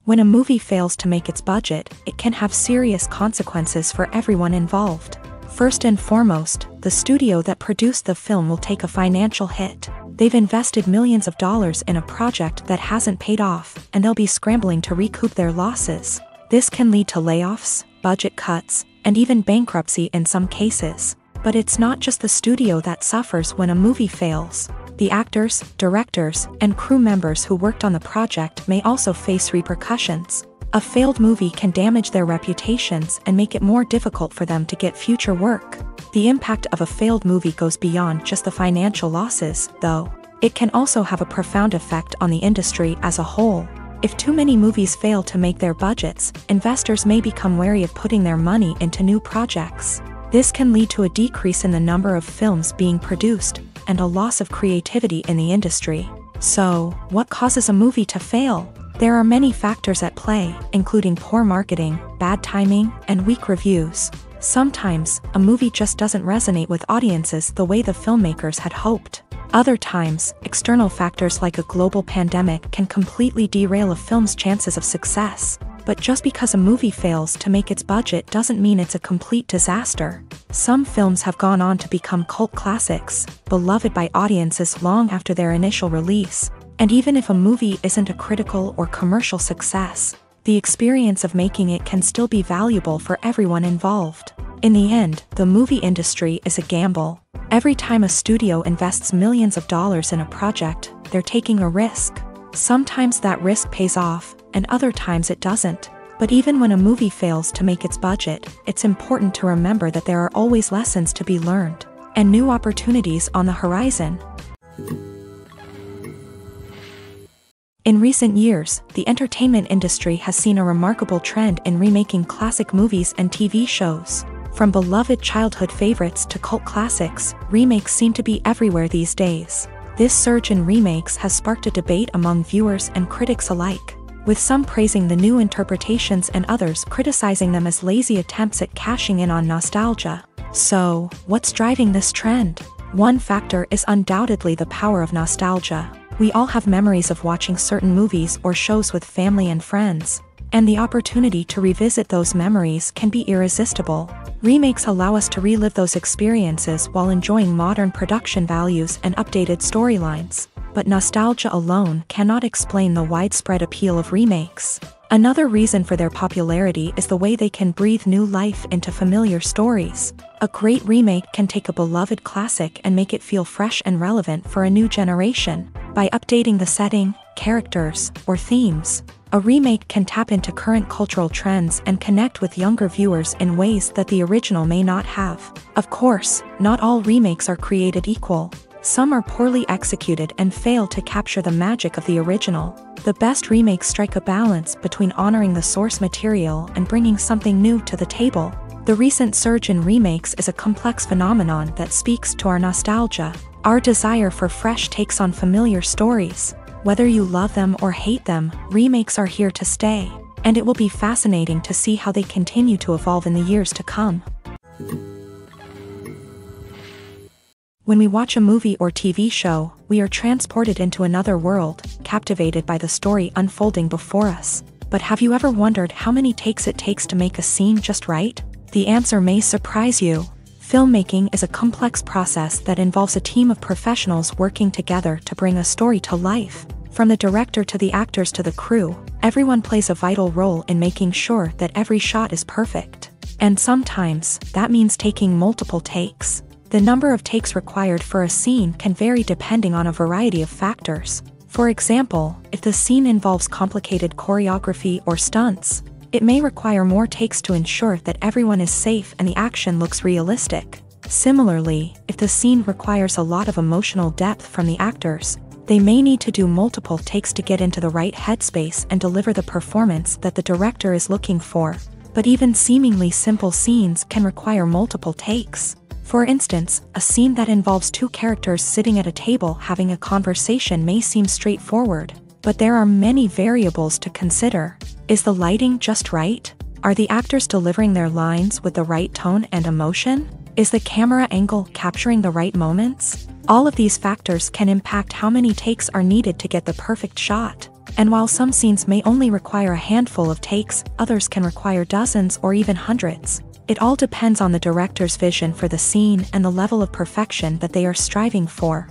When a movie fails to make its budget, it can have serious consequences for everyone involved. First and foremost, the studio that produced the film will take a financial hit. They've invested millions of dollars in a project that hasn't paid off, and they'll be scrambling to recoup their losses. This can lead to layoffs, budget cuts, and even bankruptcy in some cases. But it's not just the studio that suffers when a movie fails. The actors, directors, and crew members who worked on the project may also face repercussions. A failed movie can damage their reputations and make it more difficult for them to get future work. The impact of a failed movie goes beyond just the financial losses, though. It can also have a profound effect on the industry as a whole. If too many movies fail to make their budgets, investors may become wary of putting their money into new projects. This can lead to a decrease in the number of films being produced, and a loss of creativity in the industry. So, what causes a movie to fail? There are many factors at play, including poor marketing, bad timing, and weak reviews. Sometimes, a movie just doesn't resonate with audiences the way the filmmakers had hoped. Other times, external factors like a global pandemic can completely derail a film's chances of success. But just because a movie fails to make its budget doesn't mean it's a complete disaster. Some films have gone on to become cult classics, beloved by audiences long after their initial release. And even if a movie isn't a critical or commercial success, the experience of making it can still be valuable for everyone involved. In the end, the movie industry is a gamble. Every time a studio invests millions of dollars in a project, they're taking a risk. Sometimes that risk pays off, and other times it doesn't. But even when a movie fails to make its budget, it's important to remember that there are always lessons to be learned, and new opportunities on the horizon. In recent years, the entertainment industry has seen a remarkable trend in remaking classic movies and TV shows. From beloved childhood favorites to cult classics, remakes seem to be everywhere these days. This surge in remakes has sparked a debate among viewers and critics alike, with some praising the new interpretations and others criticizing them as lazy attempts at cashing in on nostalgia. So, what's driving this trend? One factor is undoubtedly the power of nostalgia. We all have memories of watching certain movies or shows with family and friends, and the opportunity to revisit those memories can be irresistible. Remakes allow us to relive those experiences while enjoying modern production values and updated storylines. But nostalgia alone cannot explain the widespread appeal of remakes. Another reason for their popularity is the way they can breathe new life into familiar stories. A great remake can take a beloved classic and make it feel fresh and relevant for a new generation. By updating the setting, characters, or themes, a remake can tap into current cultural trends and connect with younger viewers in ways that the original may not have. Of course, not all remakes are created equal. Some are poorly executed and fail to capture the magic of the original. The best remakes strike a balance between honoring the source material and bringing something new to the table. The recent surge in remakes is a complex phenomenon that speaks to our nostalgia, our desire for fresh takes on familiar stories. Whether you love them or hate them, remakes are here to stay, and it will be fascinating to see how they continue to evolve in the years to come. When we watch a movie or TV show, we are transported into another world, captivated by the story unfolding before us. But have you ever wondered how many takes it takes to make a scene just right? The answer may surprise you. Filmmaking is a complex process that involves a team of professionals working together to bring a story to life. From the director to the actors to the crew, everyone plays a vital role in making sure that every shot is perfect. And sometimes, that means taking multiple takes. The number of takes required for a scene can vary depending on a variety of factors. For example, if the scene involves complicated choreography or stunts, it may require more takes to ensure that everyone is safe and the action looks realistic. Similarly, if the scene requires a lot of emotional depth from the actors, they may need to do multiple takes to get into the right headspace and deliver the performance that the director is looking for. But even seemingly simple scenes can require multiple takes. For instance, a scene that involves two characters sitting at a table having a conversation may seem straightforward, but there are many variables to consider. Is the lighting just right? Are the actors delivering their lines with the right tone and emotion? Is the camera angle capturing the right moments? All of these factors can impact how many takes are needed to get the perfect shot. And while some scenes may only require a handful of takes, others can require dozens or even hundreds. It all depends on the director's vision for the scene and the level of perfection that they are striving for.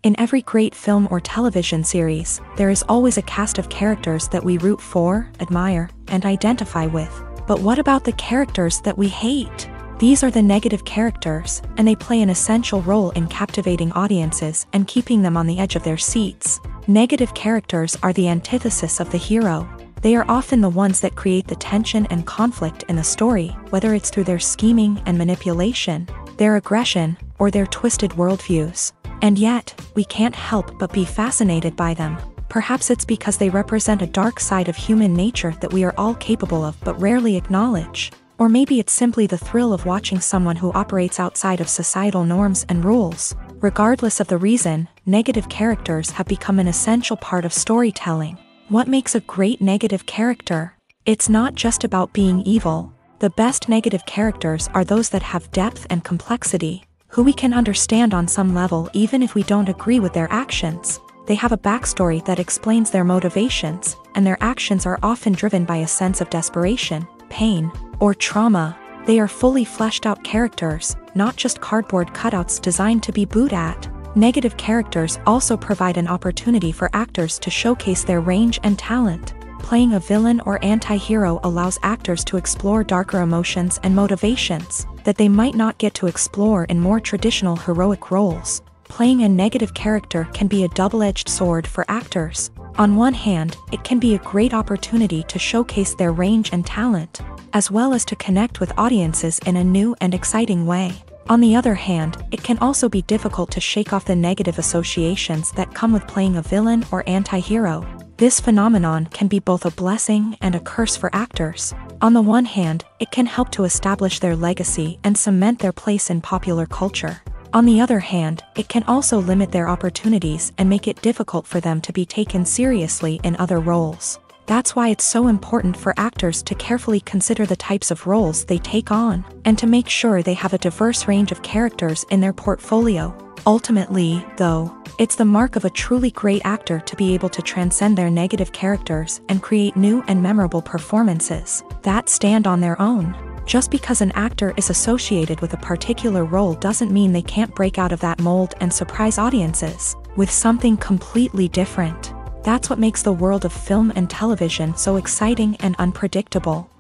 In every great film or television series, there is always a cast of characters that we root for, admire, and identify with. But what about the characters that we hate? These are the negative characters, and they play an essential role in captivating audiences and keeping them on the edge of their seats. Negative characters are the antithesis of the hero. They are often the ones that create the tension and conflict in the story, whether it's through their scheming and manipulation, their aggression, or their twisted worldviews. And yet, we can't help but be fascinated by them. Perhaps it's because they represent a dark side of human nature that we are all capable of but rarely acknowledge. Or maybe it's simply the thrill of watching someone who operates outside of societal norms and rules. Regardless of the reason, negative characters have become an essential part of storytelling. What makes a great negative character? It's not just about being evil. The best negative characters are those that have depth and complexity, who we can understand on some level even if we don't agree with their actions. They have a backstory that explains their motivations, and their actions are often driven by a sense of desperation, pain, or trauma. They are fully fleshed out characters, not just cardboard cutouts designed to be booed at. Negative characters also provide an opportunity for actors to showcase their range and talent. Playing a villain or anti-hero allows actors to explore darker emotions and motivations that they might not get to explore in more traditional heroic roles. Playing a negative character can be a double-edged sword for actors. On one hand, it can be a great opportunity to showcase their range and talent, as well as to connect with audiences in a new and exciting way. On the other hand, it can also be difficult to shake off the negative associations that come with playing a villain or anti-hero. This phenomenon can be both a blessing and a curse for actors. On the one hand, it can help to establish their legacy and cement their place in popular culture. On the other hand, it can also limit their opportunities and make it difficult for them to be taken seriously in other roles. That's why it's so important for actors to carefully consider the types of roles they take on, and to make sure they have a diverse range of characters in their portfolio. Ultimately, though, it's the mark of a truly great actor to be able to transcend their negative characters and create new and memorable performances that stand on their own. Just because an actor is associated with a particular role doesn't mean they can't break out of that mold and surprise audiences with something completely different. That's what makes the world of film and television so exciting and unpredictable.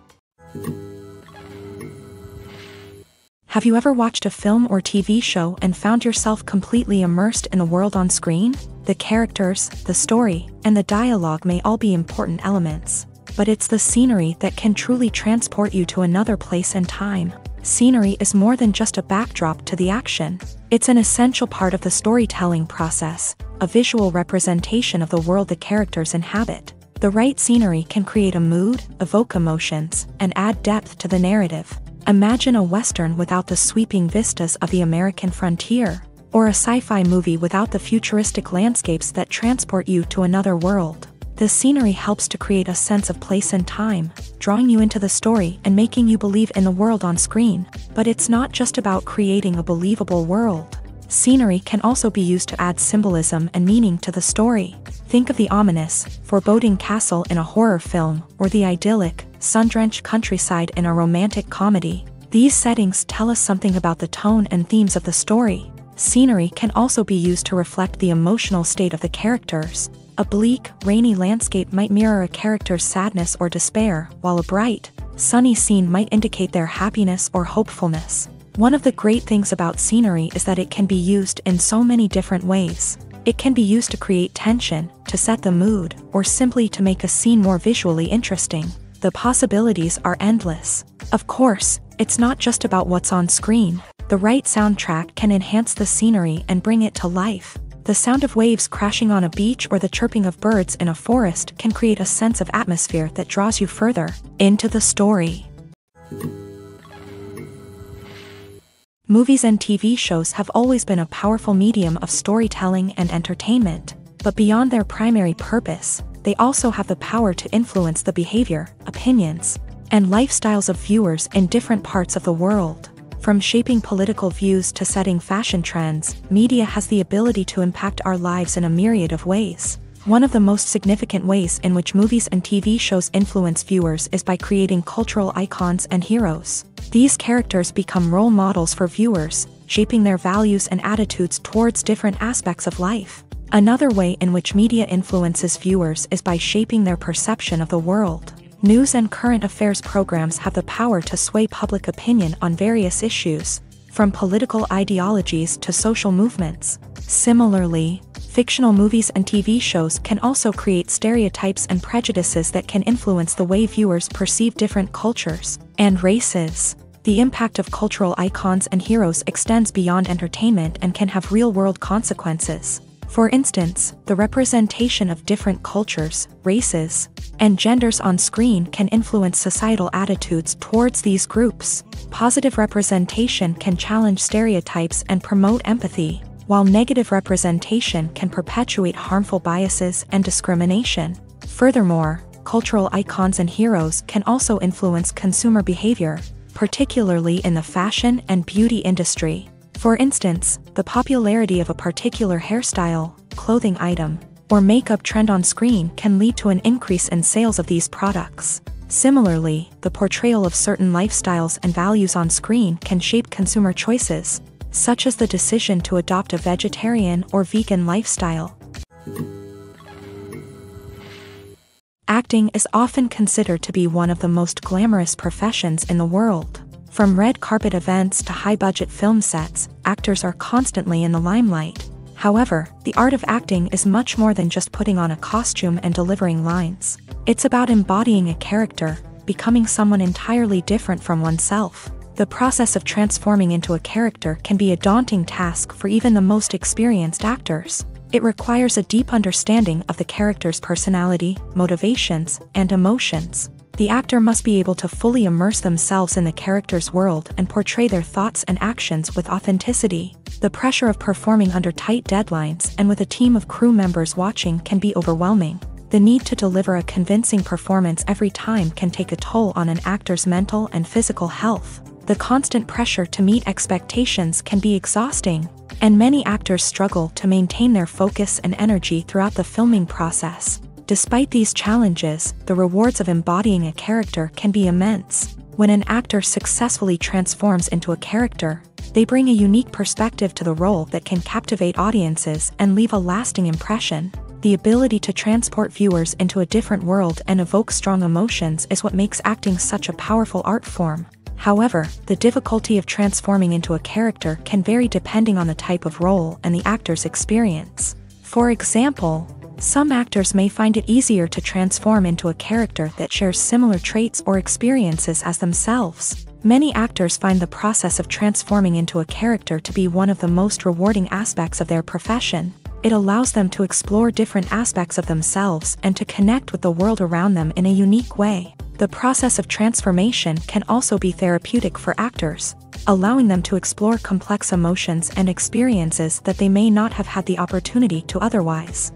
Have you ever watched a film or TV show and found yourself completely immersed in the world on screen? The characters, the story, and the dialogue may all be important elements, but it's the scenery that can truly transport you to another place and time. Scenery is more than just a backdrop to the action. It's an essential part of the storytelling process, a visual representation of the world the characters inhabit. The right scenery can create a mood, evoke emotions, and add depth to the narrative. Imagine a Western without the sweeping vistas of the American frontier, or a sci-fi movie without the futuristic landscapes that transport you to another world. The scenery helps to create a sense of place and time, drawing you into the story and making you believe in the world on screen. But it's not just about creating a believable world. Scenery can also be used to add symbolism and meaning to the story. Think of the ominous, foreboding castle in a horror film, or the idyllic, sun-drenched countryside in a romantic comedy. These settings tell us something about the tone and themes of the story. Scenery can also be used to reflect the emotional state of the characters. A bleak, rainy landscape might mirror a character's sadness or despair, while a bright, sunny scene might indicate their happiness or hopefulness. One of the great things about scenery is that it can be used in so many different ways. It can be used to create tension, to set the mood, or simply to make a scene more visually interesting. The possibilities are endless. Of course, it's not just about what's on screen. The right soundtrack can enhance the scenery and bring it to life. The sound of waves crashing on a beach or the chirping of birds in a forest can create a sense of atmosphere that draws you further into the story. Movies and TV shows have always been a powerful medium of storytelling and entertainment, but beyond their primary purpose, they also have the power to influence the behavior, opinions, and lifestyles of viewers in different parts of the world. From shaping political views to setting fashion trends, media has the ability to impact our lives in a myriad of ways. One of the most significant ways in which movies and TV shows influence viewers is by creating cultural icons and heroes. These characters become role models for viewers, shaping their values and attitudes towards different aspects of life. Another way in which media influences viewers is by shaping their perception of the world. News and current affairs programs have the power to sway public opinion on various issues, from political ideologies to social movements. Similarly, fictional movies and TV shows can also create stereotypes and prejudices that can influence the way viewers perceive different cultures and races. The impact of cultural icons and heroes extends beyond entertainment and can have real-world consequences. For instance, the representation of different cultures, races, and genders on screen can influence societal attitudes towards these groups. Positive representation can challenge stereotypes and promote empathy, while negative representation can perpetuate harmful biases and discrimination. Furthermore, cultural icons and heroes can also influence consumer behavior, particularly in the fashion and beauty industry. For instance, the popularity of a particular hairstyle, clothing item, or makeup trend on screen can lead to an increase in sales of these products. Similarly, the portrayal of certain lifestyles and values on screen can shape consumer choices, such as the decision to adopt a vegetarian or vegan lifestyle. Acting is often considered to be one of the most glamorous professions in the world. From red carpet events to high-budget film sets, actors are constantly in the limelight. However, the art of acting is much more than just putting on a costume and delivering lines. It's about embodying a character, becoming someone entirely different from oneself. The process of transforming into a character can be a daunting task for even the most experienced actors. It requires a deep understanding of the character's personality, motivations, and emotions. The actor must be able to fully immerse themselves in the character's world and portray their thoughts and actions with authenticity. The pressure of performing under tight deadlines and with a team of crew members watching can be overwhelming. The need to deliver a convincing performance every time can take a toll on an actor's mental and physical health. The constant pressure to meet expectations can be exhausting, and many actors struggle to maintain their focus and energy throughout the filming process. Despite these challenges, the rewards of embodying a character can be immense. When an actor successfully transforms into a character, they bring a unique perspective to the role that can captivate audiences and leave a lasting impression. The ability to transport viewers into a different world and evoke strong emotions is what makes acting such a powerful art form. However, the difficulty of transforming into a character can vary depending on the type of role and the actor's experience. For example, some actors may find it easier to transform into a character that shares similar traits or experiences as themselves. Many actors find the process of transforming into a character to be one of the most rewarding aspects of their profession. It allows them to explore different aspects of themselves and to connect with the world around them in a unique way. The process of transformation can also be therapeutic for actors, allowing them to explore complex emotions and experiences that they may not have had the opportunity to otherwise.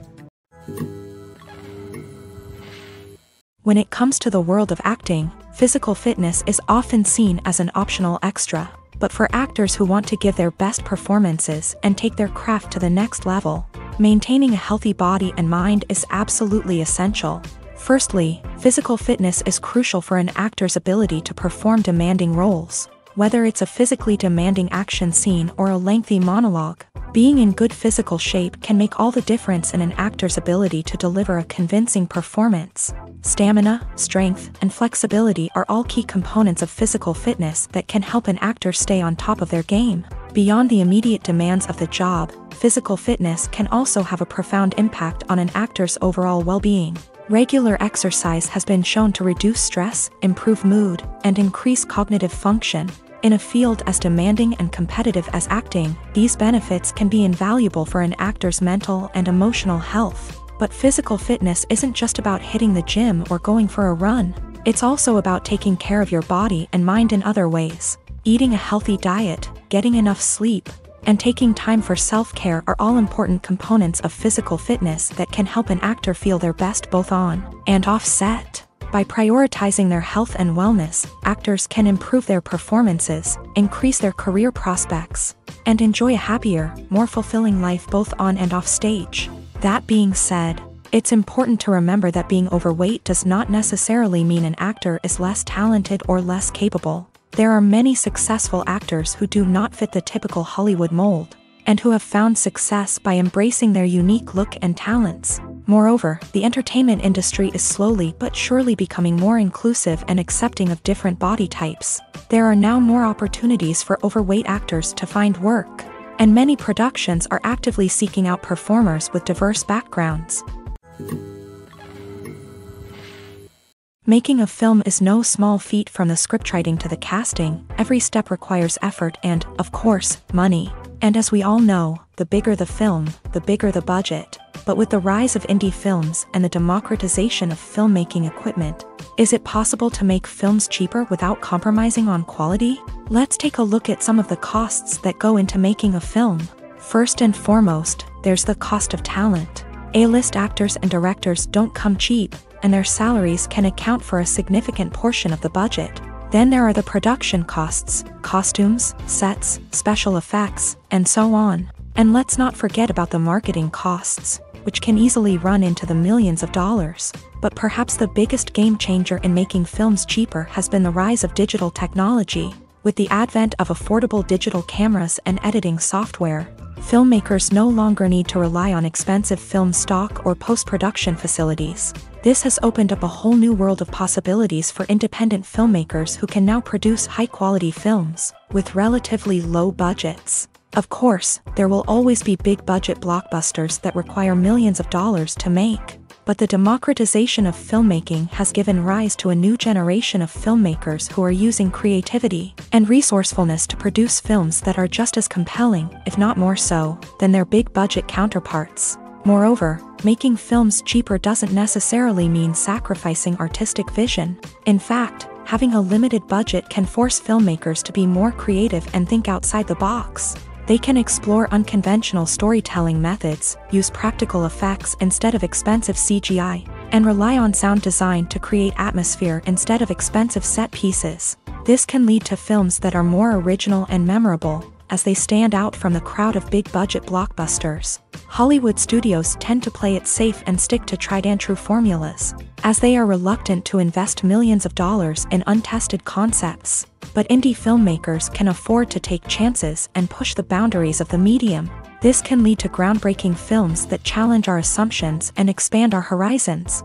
When it comes to the world of acting, physical fitness is often seen as an optional extra. But for actors who want to give their best performances and take their craft to the next level, maintaining a healthy body and mind is absolutely essential. Firstly, physical fitness is crucial for an actor's ability to perform demanding roles. Whether it's a physically demanding action scene or a lengthy monologue, being in good physical shape can make all the difference in an actor's ability to deliver a convincing performance. Stamina, strength, and flexibility are all key components of physical fitness that can help an actor stay on top of their game. Beyond the immediate demands of the job, physical fitness can also have a profound impact on an actor's overall well-being. Regular exercise has been shown to reduce stress, improve mood, and increase cognitive function. In a field as demanding and competitive as acting, these benefits can be invaluable for an actor's mental and emotional health. But physical fitness isn't just about hitting the gym or going for a run. It's also about taking care of your body and mind in other ways. Eating a healthy diet, getting enough sleep, and taking time for self-care are all important components of physical fitness that can help an actor feel their best both on and off set. By prioritizing their health and wellness, actors can improve their performances, increase their career prospects, and enjoy a happier, more fulfilling life both on and off stage. That being said, it's important to remember that being overweight does not necessarily mean an actor is less talented or less capable. There are many successful actors who do not fit the typical Hollywood mold, and who have found success by embracing their unique look and talents. Moreover, the entertainment industry is slowly but surely becoming more inclusive and accepting of different body types. There are now more opportunities for overweight actors to find work, and many productions are actively seeking out performers with diverse backgrounds. Making a film is no small feat, from the scriptwriting to the casting. Every step requires effort and, of course, money. And as we all know, the bigger the film, the bigger the budget. But with the rise of indie films and the democratization of filmmaking equipment, is it possible to make films cheaper without compromising on quality? Let's take a look at some of the costs that go into making a film. First and foremost, there's the cost of talent. A-list actors and directors don't come cheap, and their salaries can account for a significant portion of the budget. Then there are the production costs, costumes, sets, special effects, and so on. And let's not forget about the marketing costs, which can easily run into the millions of dollars. But perhaps the biggest game changer in making films cheaper has been the rise of digital technology. With the advent of affordable digital cameras and editing software, filmmakers no longer need to rely on expensive film stock or post-production facilities. This has opened up a whole new world of possibilities for independent filmmakers who can now produce high-quality films with relatively low budgets. Of course, there will always be big-budget blockbusters that require millions of dollars to make. But the democratization of filmmaking has given rise to a new generation of filmmakers who are using creativity and resourcefulness to produce films that are just as compelling, if not more so, than their big-budget counterparts. Moreover, making films cheaper doesn't necessarily mean sacrificing artistic vision. In fact, having a limited budget can force filmmakers to be more creative and think outside the box. They can explore unconventional storytelling methods, use practical effects instead of expensive CGI, and rely on sound design to create atmosphere instead of expensive set pieces. This can lead to films that are more original and memorable, as they stand out from the crowd of big-budget blockbusters. Hollywood studios tend to play it safe and stick to tried-and-true formulas, as they are reluctant to invest millions of dollars in untested concepts. But indie filmmakers can afford to take chances and push the boundaries of the medium. This can lead to groundbreaking films that challenge our assumptions and expand our horizons.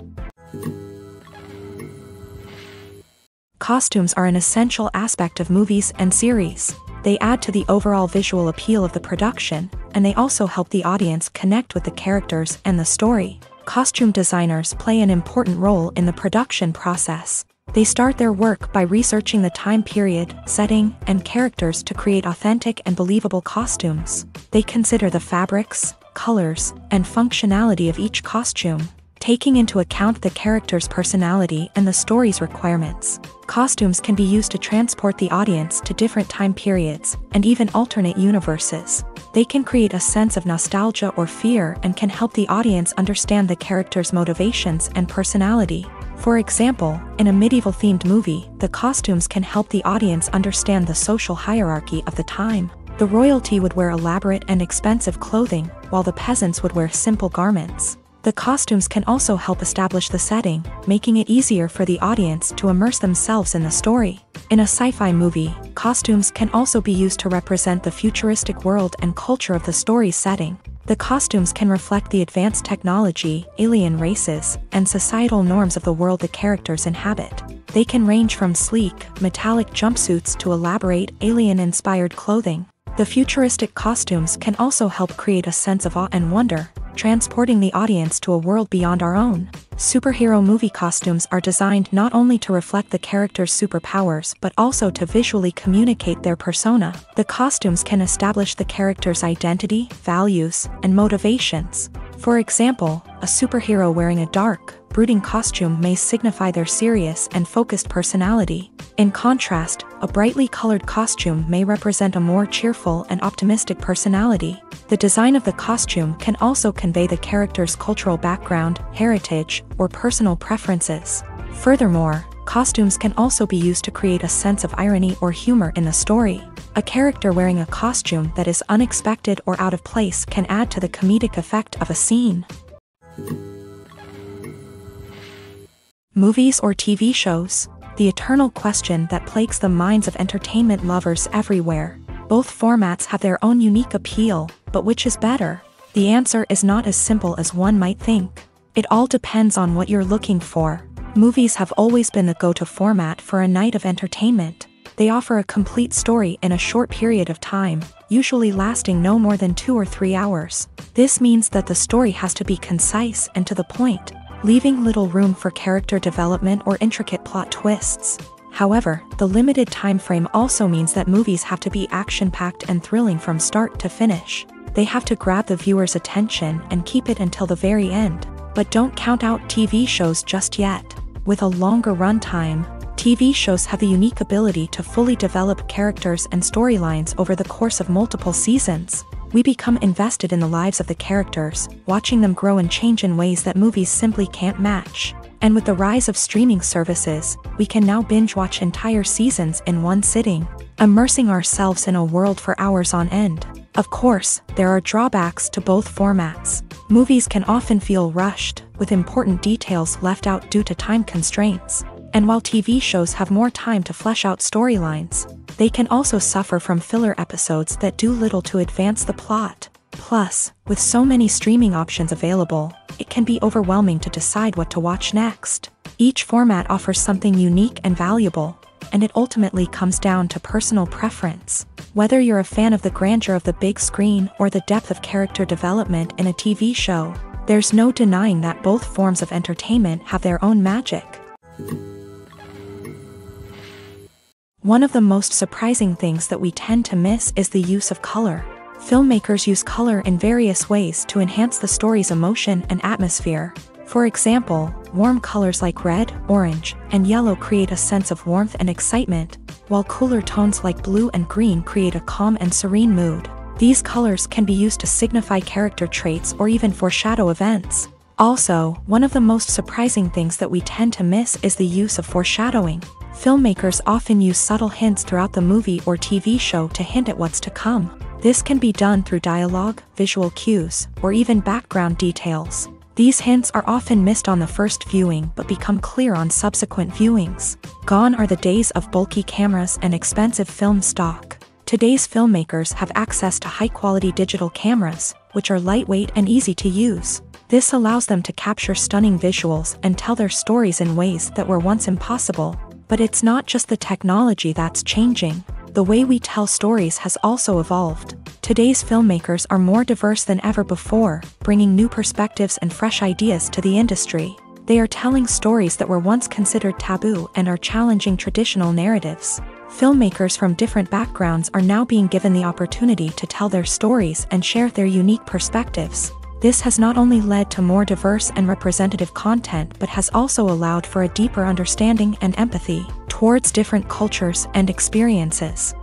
Costumes are an essential aspect of movies and series. They add to the overall visual appeal of the production, and they also help the audience connect with the characters and the story. Costume designers play an important role in the production process. They start their work by researching the time period, setting, and characters to create authentic and believable costumes. They consider the fabrics, colors, and functionality of each costume, taking into account the character's personality and the story's requirements. Costumes can be used to transport the audience to different time periods and even alternate universes. They can create a sense of nostalgia or fear and can help the audience understand the character's motivations and personality. For example, in a medieval-themed movie, the costumes can help the audience understand the social hierarchy of the time. The royalty would wear elaborate and expensive clothing, while the peasants would wear simple garments. The costumes can also help establish the setting, making it easier for the audience to immerse themselves in the story. In a sci-fi movie, costumes can also be used to represent the futuristic world and culture of the story's setting. The costumes can reflect the advanced technology, alien races, and societal norms of the world the characters inhabit. They can range from sleek, metallic jumpsuits to elaborate, alien-inspired clothing. The futuristic costumes can also help create a sense of awe and wonder, transporting the audience to a world beyond our own. Superhero movie costumes are designed not only to reflect the character's superpowers but also to visually communicate their persona. The costumes can establish the character's identity, values, and motivations. For example, a superhero wearing a dark, brooding costume may signify their serious and focused personality. In contrast, a brightly colored costume may represent a more cheerful and optimistic personality. The design of the costume can also convey the character's cultural background, heritage, or personal preferences. Furthermore, costumes can also be used to create a sense of irony or humor in the story. A character wearing a costume that is unexpected or out of place can add to the comedic effect of a scene. Movies or TV shows? The eternal question that plagues the minds of entertainment lovers everywhere. Both formats have their own unique appeal, but which is better? The answer is not as simple as one might think. It all depends on what you're looking for. Movies have always been the go-to format for a night of entertainment. They offer a complete story in a short period of time, usually lasting no more than 2 or 3 hours. This means that the story has to be concise and to the point, leaving little room for character development or intricate plot twists. However, the limited time frame also means that movies have to be action-packed and thrilling from start to finish. They have to grab the viewer's attention and keep it until the very end. But don't count out TV shows just yet. With a longer runtime, TV shows have the unique ability to fully develop characters and storylines over the course of multiple seasons. We become invested in the lives of the characters, watching them grow and change in ways that movies simply can't match. And with the rise of streaming services, we can now binge-watch entire seasons in one sitting, immersing ourselves in a world for hours on end. Of course, there are drawbacks to both formats. Movies can often feel rushed, with important details left out due to time constraints. And while TV shows have more time to flesh out storylines, they can also suffer from filler episodes that do little to advance the plot. Plus, with so many streaming options available, it can be overwhelming to decide what to watch next. Each format offers something unique and valuable, and it ultimately comes down to personal preference. Whether you're a fan of the grandeur of the big screen or the depth of character development in a TV show, there's no denying that both forms of entertainment have their own magic. One of the most surprising things that we tend to miss is the use of color. Filmmakers use color in various ways to enhance the story's emotion and atmosphere. For example, warm colors like red, orange, and yellow create a sense of warmth and excitement, while cooler tones like blue and green create a calm and serene mood. These colors can be used to signify character traits or even foreshadow events. Also, one of the most surprising things that we tend to miss is the use of foreshadowing. Filmmakers often use subtle hints throughout the movie or TV show to hint at what's to come. This can be done through dialogue, visual cues, or even background details. These hints are often missed on the first viewing but become clear on subsequent viewings. Gone are the days of bulky cameras and expensive film stock. Today's filmmakers have access to high-quality digital cameras, which are lightweight and easy to use. This allows them to capture stunning visuals and tell their stories in ways that were once impossible. But it's not just the technology that's changing. The way we tell stories has also evolved. Today's filmmakers are more diverse than ever before, bringing new perspectives and fresh ideas to the industry. They are telling stories that were once considered taboo and are challenging traditional narratives. Filmmakers from different backgrounds are now being given the opportunity to tell their stories and share their unique perspectives. This has not only led to more diverse and representative content but has also allowed for a deeper understanding and empathy towards different cultures and experiences.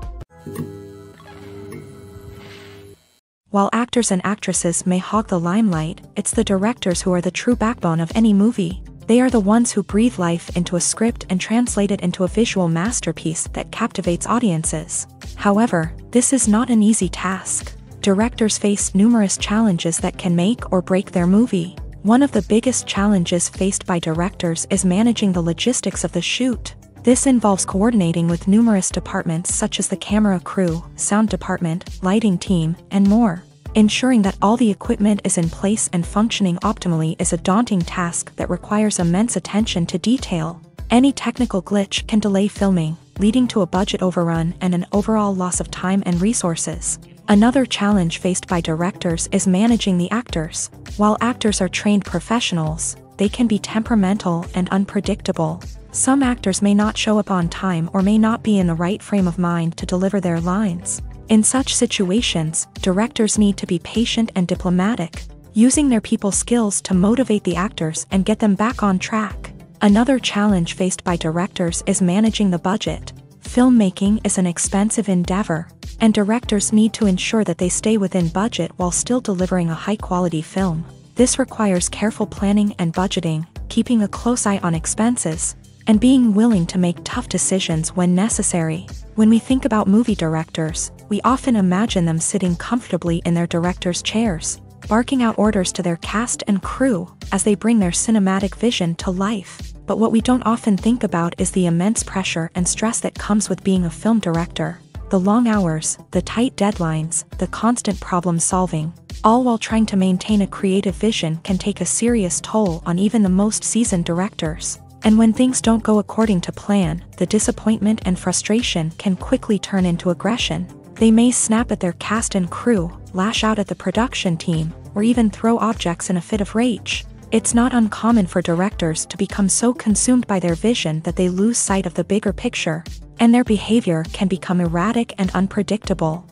While actors and actresses may hog the limelight, it's the directors who are the true backbone of any movie. They are the ones who breathe life into a script and translate it into a visual masterpiece that captivates audiences. However, this is not an easy task. Directors face numerous challenges that can make or break their movie. One of the biggest challenges faced by directors is managing the logistics of the shoot. This involves coordinating with numerous departments such as the camera crew, sound department, lighting team, and more. Ensuring that all the equipment is in place and functioning optimally is a daunting task that requires immense attention to detail. Any technical glitch can delay filming, leading to a budget overrun and an overall loss of time and resources. Another challenge faced by directors is managing the actors. While actors are trained professionals, they can be temperamental and unpredictable. Some actors may not show up on time or may not be in the right frame of mind to deliver their lines. In such situations, directors need to be patient and diplomatic, using their people skills to motivate the actors and get them back on track. Another challenge faced by directors is managing the budget. Filmmaking is an expensive endeavor, and directors need to ensure that they stay within budget while still delivering a high-quality film. This requires careful planning and budgeting, keeping a close eye on expenses, and being willing to make tough decisions when necessary. When we think about movie directors, we often imagine them sitting comfortably in their director's chairs, barking out orders to their cast and crew as they bring their cinematic vision to life. But what we don't often think about is the immense pressure and stress that comes with being a film director. The long hours, the tight deadlines, the constant problem solving, all while trying to maintain a creative vision can take a serious toll on even the most seasoned directors. And when things don't go according to plan, the disappointment and frustration can quickly turn into aggression. They may snap at their cast and crew, lash out at the production team, or even throw objects in a fit of rage. It's not uncommon for directors to become so consumed by their vision that they lose sight of the bigger picture, and their behavior can become erratic and unpredictable.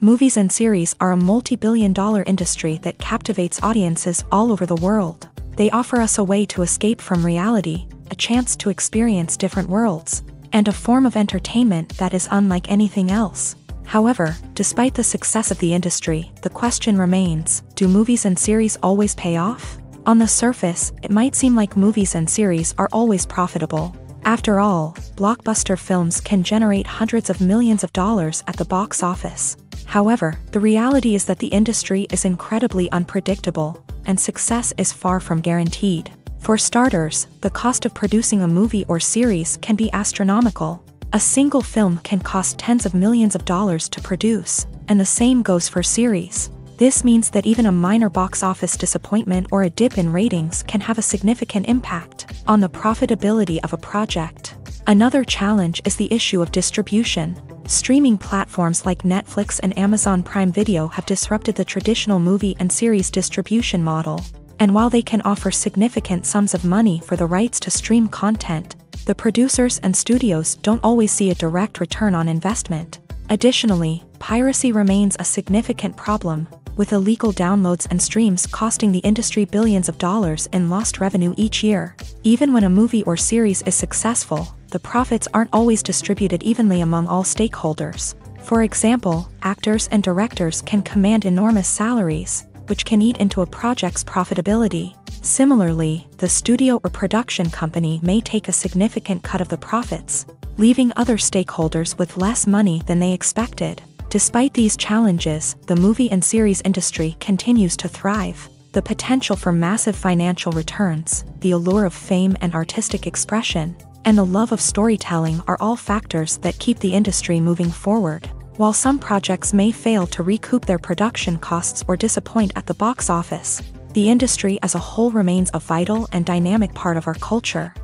Movies and series are a multi-billion-dollar industry that captivates audiences all over the world. They offer us a way to escape from reality, a chance to experience different worlds, and a form of entertainment that is unlike anything else. However, despite the success of the industry, the question remains, do movies and series always pay off? On the surface, it might seem like movies and series are always profitable. After all, blockbuster films can generate hundreds of millions of dollars at the box office. However, the reality is that the industry is incredibly unpredictable, and success is far from guaranteed. For starters, the cost of producing a movie or series can be astronomical. A single film can cost tens of millions of dollars to produce, and the same goes for series. This means that even a minor box office disappointment or a dip in ratings can have a significant impact on the profitability of a project. Another challenge is the issue of distribution. Streaming platforms like Netflix and Amazon Prime Video have disrupted the traditional movie and series distribution model. And while they can offer significant sums of money for the rights to stream content, the producers and studios don't always see a direct return on investment. Additionally, piracy remains a significant problem, with illegal downloads and streams costing the industry billions of dollars in lost revenue each year. Even when a movie or series is successful, the profits aren't always distributed evenly among all stakeholders. For example, actors and directors can command enormous salaries, which can eat into a project's profitability. Similarly, the studio or production company may take a significant cut of the profits, leaving other stakeholders with less money than they expected. Despite these challenges, the movie and series industry continues to thrive. The potential for massive financial returns, the allure of fame and artistic expression, and the love of storytelling are all factors that keep the industry moving forward. While some projects may fail to recoup their production costs or disappoint at the box office, the industry as a whole remains a vital and dynamic part of our culture.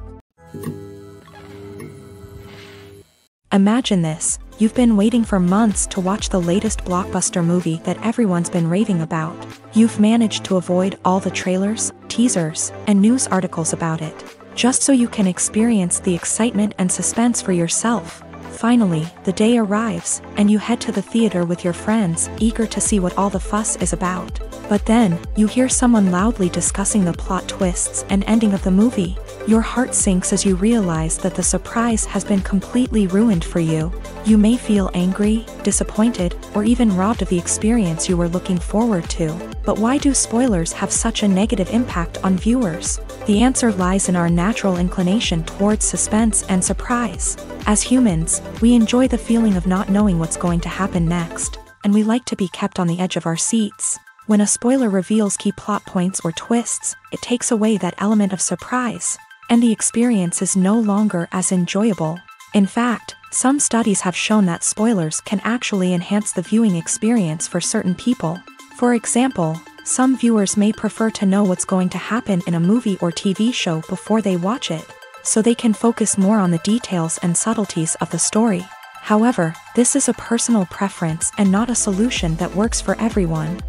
Imagine this. You've been waiting for months to watch the latest blockbuster movie that everyone's been raving about. You've managed to avoid all the trailers, teasers, and news articles about it, just so you can experience the excitement and suspense for yourself. Finally, the day arrives, and you head to the theater with your friends, eager to see what all the fuss is about. But then, you hear someone loudly discussing the plot twists and ending of the movie. Your heart sinks as you realize that the surprise has been completely ruined for you. You may feel angry, disappointed, or even robbed of the experience you were looking forward to. But why do spoilers have such a negative impact on viewers? The answer lies in our natural inclination towards suspense and surprise. As humans, we enjoy the feeling of not knowing what's going to happen next, and we like to be kept on the edge of our seats. When a spoiler reveals key plot points or twists, it takes away that element of surprise, and the experience is no longer as enjoyable. In fact, some studies have shown that spoilers can actually enhance the viewing experience for certain people. For example, some viewers may prefer to know what's going to happen in a movie or TV show before they watch it, so they can focus more on the details and subtleties of the story. However, this is a personal preference and not a solution that works for everyone.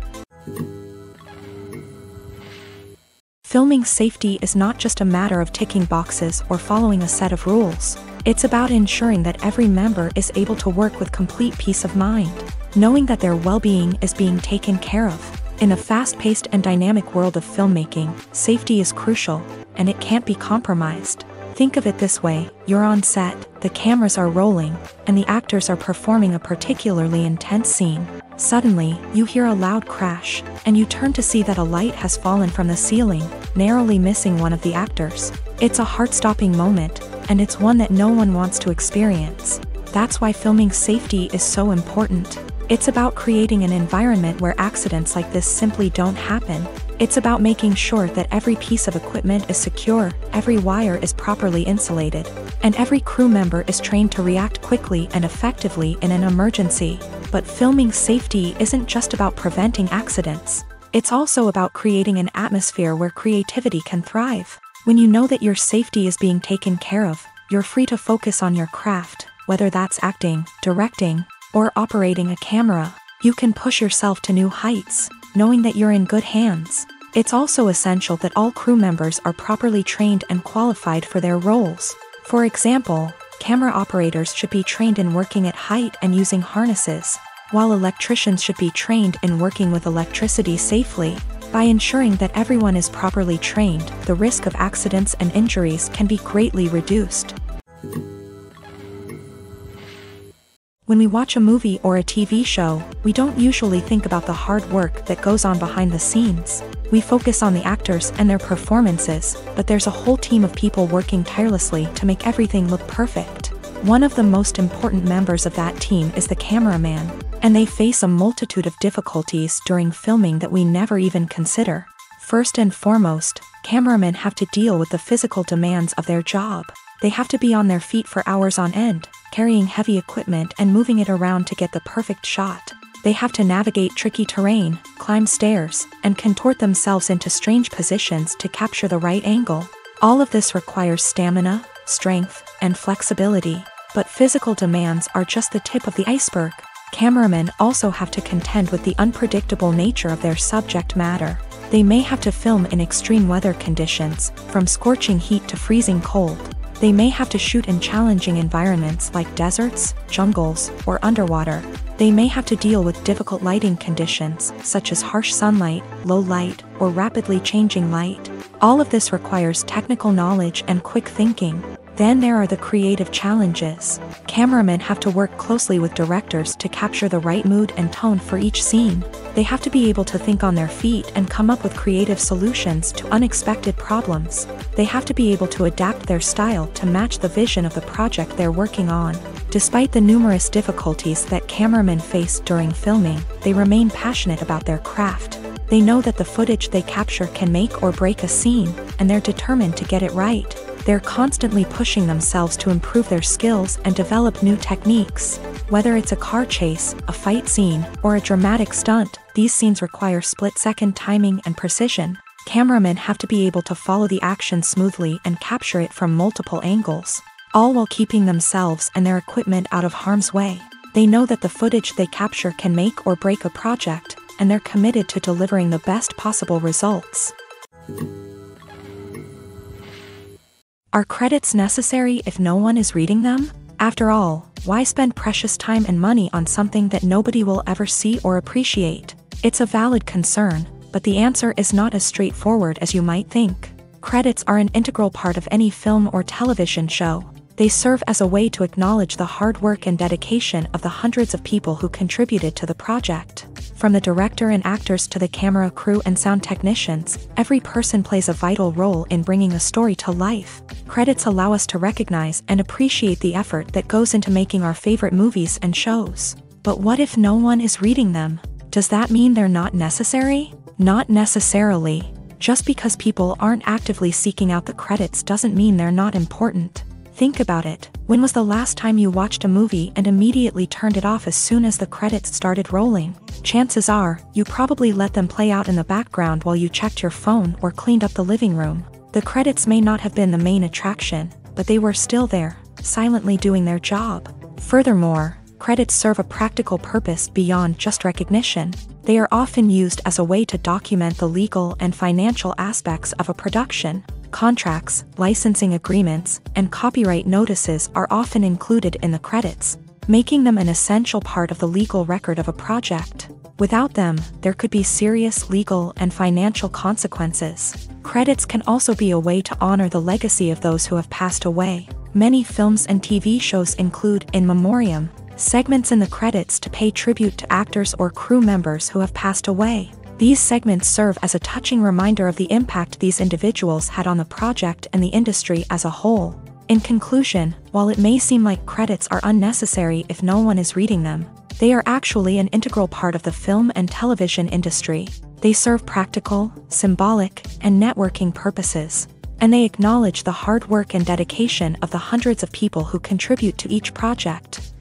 Filming safety is not just a matter of ticking boxes or following a set of rules. It's about ensuring that every member is able to work with complete peace of mind, knowing that their well-being is being taken care of. In a fast-paced and dynamic world of filmmaking, safety is crucial, and it can't be compromised. Think of it this way: you're on set, the cameras are rolling, and the actors are performing a particularly intense scene. Suddenly, you hear a loud crash, and you turn to see that a light has fallen from the ceiling, narrowly missing one of the actors. It's a heart-stopping moment, and it's one that no one wants to experience. That's why filming safety is so important. It's about creating an environment where accidents like this simply don't happen. It's about making sure that every piece of equipment is secure, every wire is properly insulated, and every crew member is trained to react quickly and effectively in an emergency. But filming safety isn't just about preventing accidents. It's also about creating an atmosphere where creativity can thrive. When you know that your safety is being taken care of, you're free to focus on your craft, whether that's acting, directing, or operating a camera. You can push yourself to new heights, knowing that you're in good hands. It's also essential that all crew members are properly trained and qualified for their roles. For example, camera operators should be trained in working at height and using harnesses, while electricians should be trained in working with electricity safely. By ensuring that everyone is properly trained, the risk of accidents and injuries can be greatly reduced. When we watch a movie or a TV show, we don't usually think about the hard work that goes on behind the scenes. We focus on the actors and their performances, but there's a whole team of people working tirelessly to make everything look perfect. One of the most important members of that team is the cameraman, and they face a multitude of difficulties during filming that we never even consider. First and foremost, cameramen have to deal with the physical demands of their job. They have to be on their feet for hours on end, carrying heavy equipment and moving it around to get the perfect shot. They have to navigate tricky terrain, climb stairs, and contort themselves into strange positions to capture the right angle. All of this requires stamina, strength, and flexibility. But physical demands are just the tip of the iceberg. Cameramen also have to contend with the unpredictable nature of their subject matter. They may have to film in extreme weather conditions, from scorching heat to freezing cold. They may have to shoot in challenging environments like deserts, jungles, or underwater. They may have to deal with difficult lighting conditions, such as harsh sunlight, low light, or rapidly changing light. All of this requires technical knowledge and quick thinking. Then there are the creative challenges. Cameramen have to work closely with directors to capture the right mood and tone for each scene. They have to be able to think on their feet and come up with creative solutions to unexpected problems. They have to be able to adapt their style to match the vision of the project they're working on. Despite the numerous difficulties that cameramen face during filming, they remain passionate about their craft. They know that the footage they capture can make or break a scene, and they're determined to get it right. They're constantly pushing themselves to improve their skills and develop new techniques. Whether it's a car chase, a fight scene, or a dramatic stunt, these scenes require split-second timing and precision. Cameramen have to be able to follow the action smoothly and capture it from multiple angles, all while keeping themselves and their equipment out of harm's way. They know that the footage they capture can make or break a project, and they're committed to delivering the best possible results. Are credits necessary if no one is reading them? After all, why spend precious time and money on something that nobody will ever see or appreciate? It's a valid concern, but the answer is not as straightforward as you might think. Credits are an integral part of any film or television show. They serve as a way to acknowledge the hard work and dedication of the hundreds of people who contributed to the project. From the director and actors to the camera crew and sound technicians, every person plays a vital role in bringing a story to life. Credits allow us to recognize and appreciate the effort that goes into making our favorite movies and shows. But what if no one is reading them? Does that mean they're not necessary? Not necessarily. Just because people aren't actively seeking out the credits doesn't mean they're not important. Think about it. When was the last time you watched a movie and immediately turned it off as soon as the credits started rolling? Chances are, you probably let them play out in the background while you checked your phone or cleaned up the living room. The credits may not have been the main attraction, but they were still there, silently doing their job. Furthermore, credits serve a practical purpose beyond just recognition. They are often used as a way to document the legal and financial aspects of a production. Contracts, licensing agreements, and copyright notices are often included in the credits, making them an essential part of the legal record of a project. Without them, there could be serious legal and financial consequences. Credits can also be a way to honor the legacy of those who have passed away. Many films and TV shows include in memoriam segments in the credits to pay tribute to actors or crew members who have passed away. These segments serve as a touching reminder of the impact these individuals had on the project and the industry as a whole. In conclusion, while it may seem like credits are unnecessary if no one is reading them, they are actually an integral part of the film and television industry. They serve practical, symbolic, and networking purposes, and they acknowledge the hard work and dedication of the hundreds of people who contribute to each project.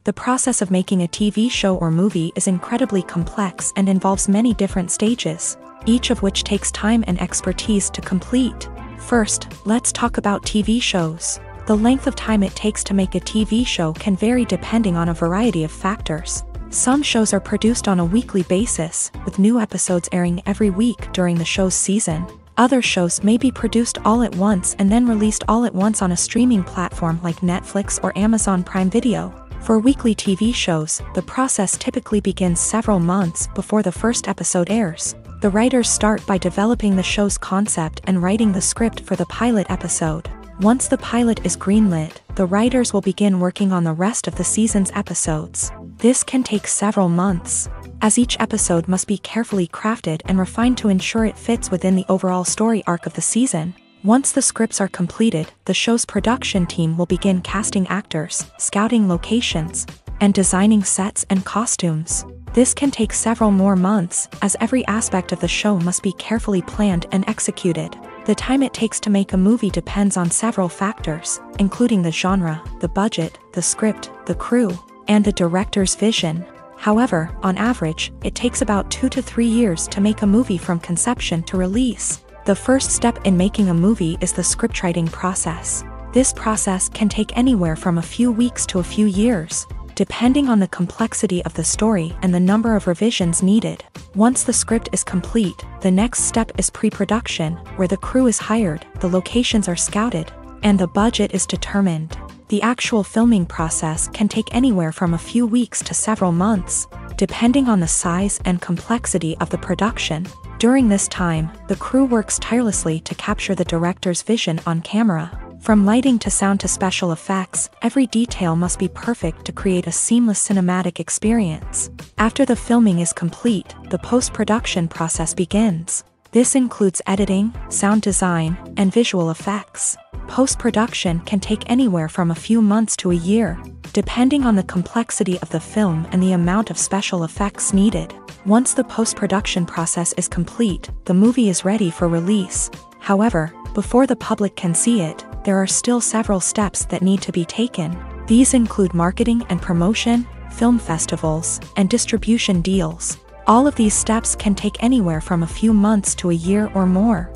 The process of making a TV show or movie is incredibly complex and involves many different stages, each of which takes time and expertise to complete. First, let's talk about TV shows. The length of time it takes to make a TV show can vary depending on a variety of factors. Some shows are produced on a weekly basis, with new episodes airing every week during the show's season. Other shows may be produced all at once and then released all at once on a streaming platform like Netflix or Amazon Prime Video. For weekly TV shows, the process typically begins several months before the first episode airs. The writers start by developing the show's concept and writing the script for the pilot episode. Once the pilot is greenlit, the writers will begin working on the rest of the season's episodes. This can take several months, as each episode must be carefully crafted and refined to ensure it fits within the overall story arc of the season. Once the scripts are completed, the show's production team will begin casting actors, scouting locations, and designing sets and costumes. This can take several more months, as every aspect of the show must be carefully planned and executed. The time it takes to make a movie depends on several factors, including the genre, the budget, the script, the crew, and the director's vision. However, on average, it takes about 2 to 3 years to make a movie from conception to release. The first step in making a movie is the scriptwriting process. This process can take anywhere from a few weeks to a few years, depending on the complexity of the story and the number of revisions needed. Once the script is complete, the next step is pre-production, where the crew is hired, the locations are scouted, and the budget is determined. The actual filming process can take anywhere from a few weeks to several months, depending on the size and complexity of the production. During this time, the crew works tirelessly to capture the director's vision on camera. From lighting to sound to special effects, every detail must be perfect to create a seamless cinematic experience. After the filming is complete, the post-production process begins. This includes editing, sound design, and visual effects. Post-production can take anywhere from a few months to a year, depending on the complexity of the film and the amount of special effects needed. Once the post-production process is complete, the movie is ready for release. However, before the public can see it, there are still several steps that need to be taken. These include marketing and promotion, film festivals, and distribution deals. All of these steps can take anywhere from a few months to a year or more.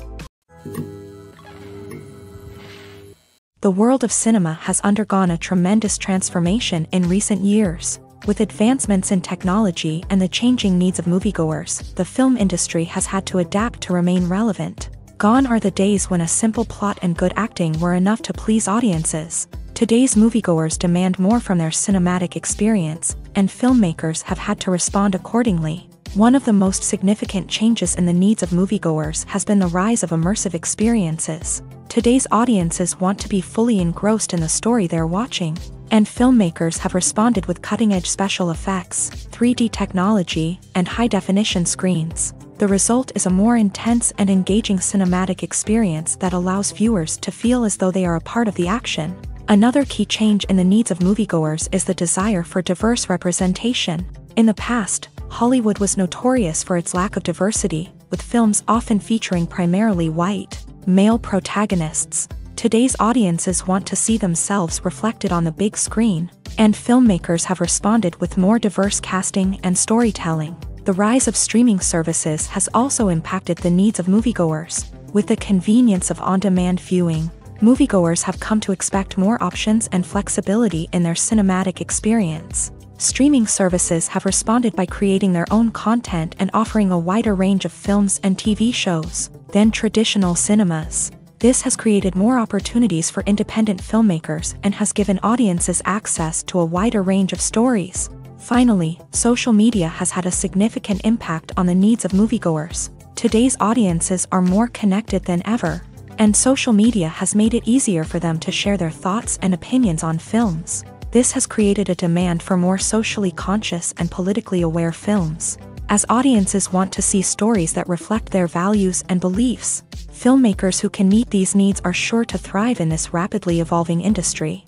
The world of cinema has undergone a tremendous transformation in recent years. With advancements in technology and the changing needs of moviegoers, the film industry has had to adapt to remain relevant. Gone are the days when a simple plot and good acting were enough to please audiences. Today's moviegoers demand more from their cinematic experience, and filmmakers have had to respond accordingly. One of the most significant changes in the needs of moviegoers has been the rise of immersive experiences. Today's audiences want to be fully engrossed in the story they're watching, and filmmakers have responded with cutting-edge special effects, 3D technology, and high-definition screens. The result is a more intense and engaging cinematic experience that allows viewers to feel as though they are a part of the action. Another key change in the needs of moviegoers is the desire for diverse representation. In the past, Hollywood was notorious for its lack of diversity, with films often featuring primarily white, male protagonists. Today's audiences want to see themselves reflected on the big screen, and filmmakers have responded with more diverse casting and storytelling. The rise of streaming services has also impacted the needs of moviegoers. With the convenience of on-demand viewing, moviegoers have come to expect more options and flexibility in their cinematic experience. Streaming services have responded by creating their own content and offering a wider range of films and TV shows than traditional cinemas. This has created more opportunities for independent filmmakers and has given audiences access to a wider range of stories. Finally, social media has had a significant impact on the needs of moviegoers. Today's audiences are more connected than ever, and social media has made it easier for them to share their thoughts and opinions on films. This has created a demand for more socially conscious and politically aware films. As audiences want to see stories that reflect their values and beliefs, filmmakers who can meet these needs are sure to thrive in this rapidly evolving industry.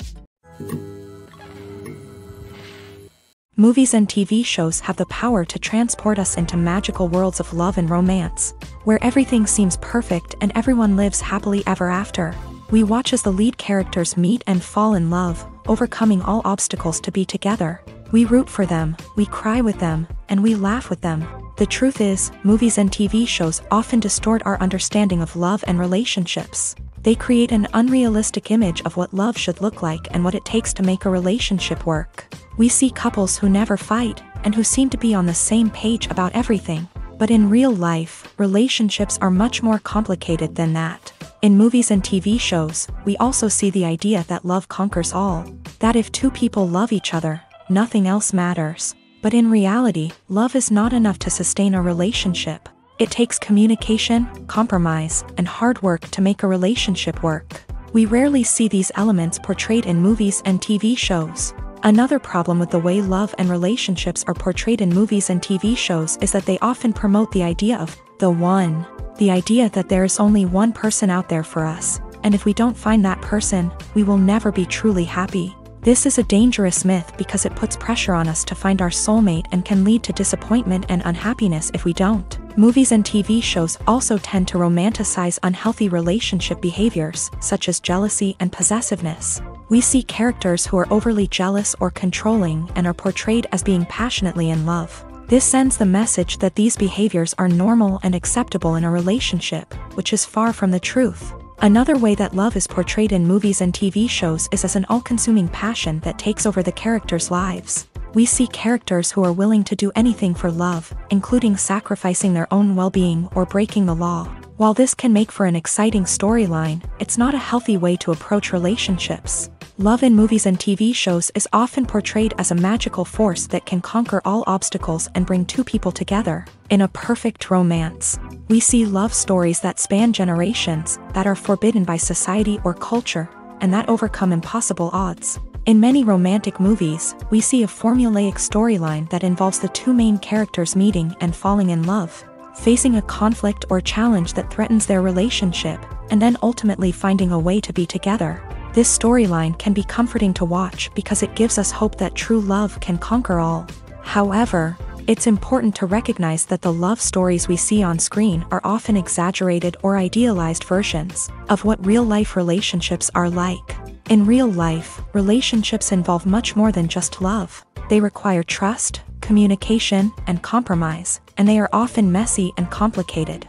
Movies and TV shows have the power to transport us into magical worlds of love and romance, where everything seems perfect and everyone lives happily ever after. We watch as the lead characters meet and fall in love, overcoming all obstacles to be together. We root for them, we cry with them, and we laugh with them. The truth is, movies and TV shows often distort our understanding of love and relationships. They create an unrealistic image of what love should look like and what it takes to make a relationship work. We see couples who never fight, and who seem to be on the same page about everything. But in real life, relationships are much more complicated than that. In movies and TV shows, we also see the idea that love conquers all. That if two people love each other, nothing else matters. But in reality, love is not enough to sustain a relationship. It takes communication, compromise, and hard work to make a relationship work. We rarely see these elements portrayed in movies and TV shows. Another problem with the way love and relationships are portrayed in movies and TV shows is that they often promote the idea of the one. The idea that there is only one person out there for us, and if we don't find that person, we will never be truly happy. This is a dangerous myth because it puts pressure on us to find our soulmate and can lead to disappointment and unhappiness if we don't. Movies and TV shows also tend to romanticize unhealthy relationship behaviors, such as jealousy and possessiveness. We see characters who are overly jealous or controlling and are portrayed as being passionately in love. This sends the message that these behaviors are normal and acceptable in a relationship, which is far from the truth. Another way that love is portrayed in movies and TV shows is as an all-consuming passion that takes over the characters' lives. We see characters who are willing to do anything for love, including sacrificing their own well-being or breaking the law. While this can make for an exciting storyline, it's not a healthy way to approach relationships. Love in movies and TV shows is often portrayed as a magical force that can conquer all obstacles and bring two people together. In a perfect romance, we see love stories that span generations, that are forbidden by society or culture, and that overcome impossible odds. In many romantic movies, we see a formulaic storyline that involves the two main characters meeting and falling in love, facing a conflict or challenge that threatens their relationship, and then ultimately finding a way to be together. This storyline can be comforting to watch because it gives us hope that true love can conquer all. However, it's important to recognize that the love stories we see on screen are often exaggerated or idealized versions of what real-life relationships are like. In real life, relationships involve much more than just love. They require trust, communication, and compromise, and they are often messy and complicated.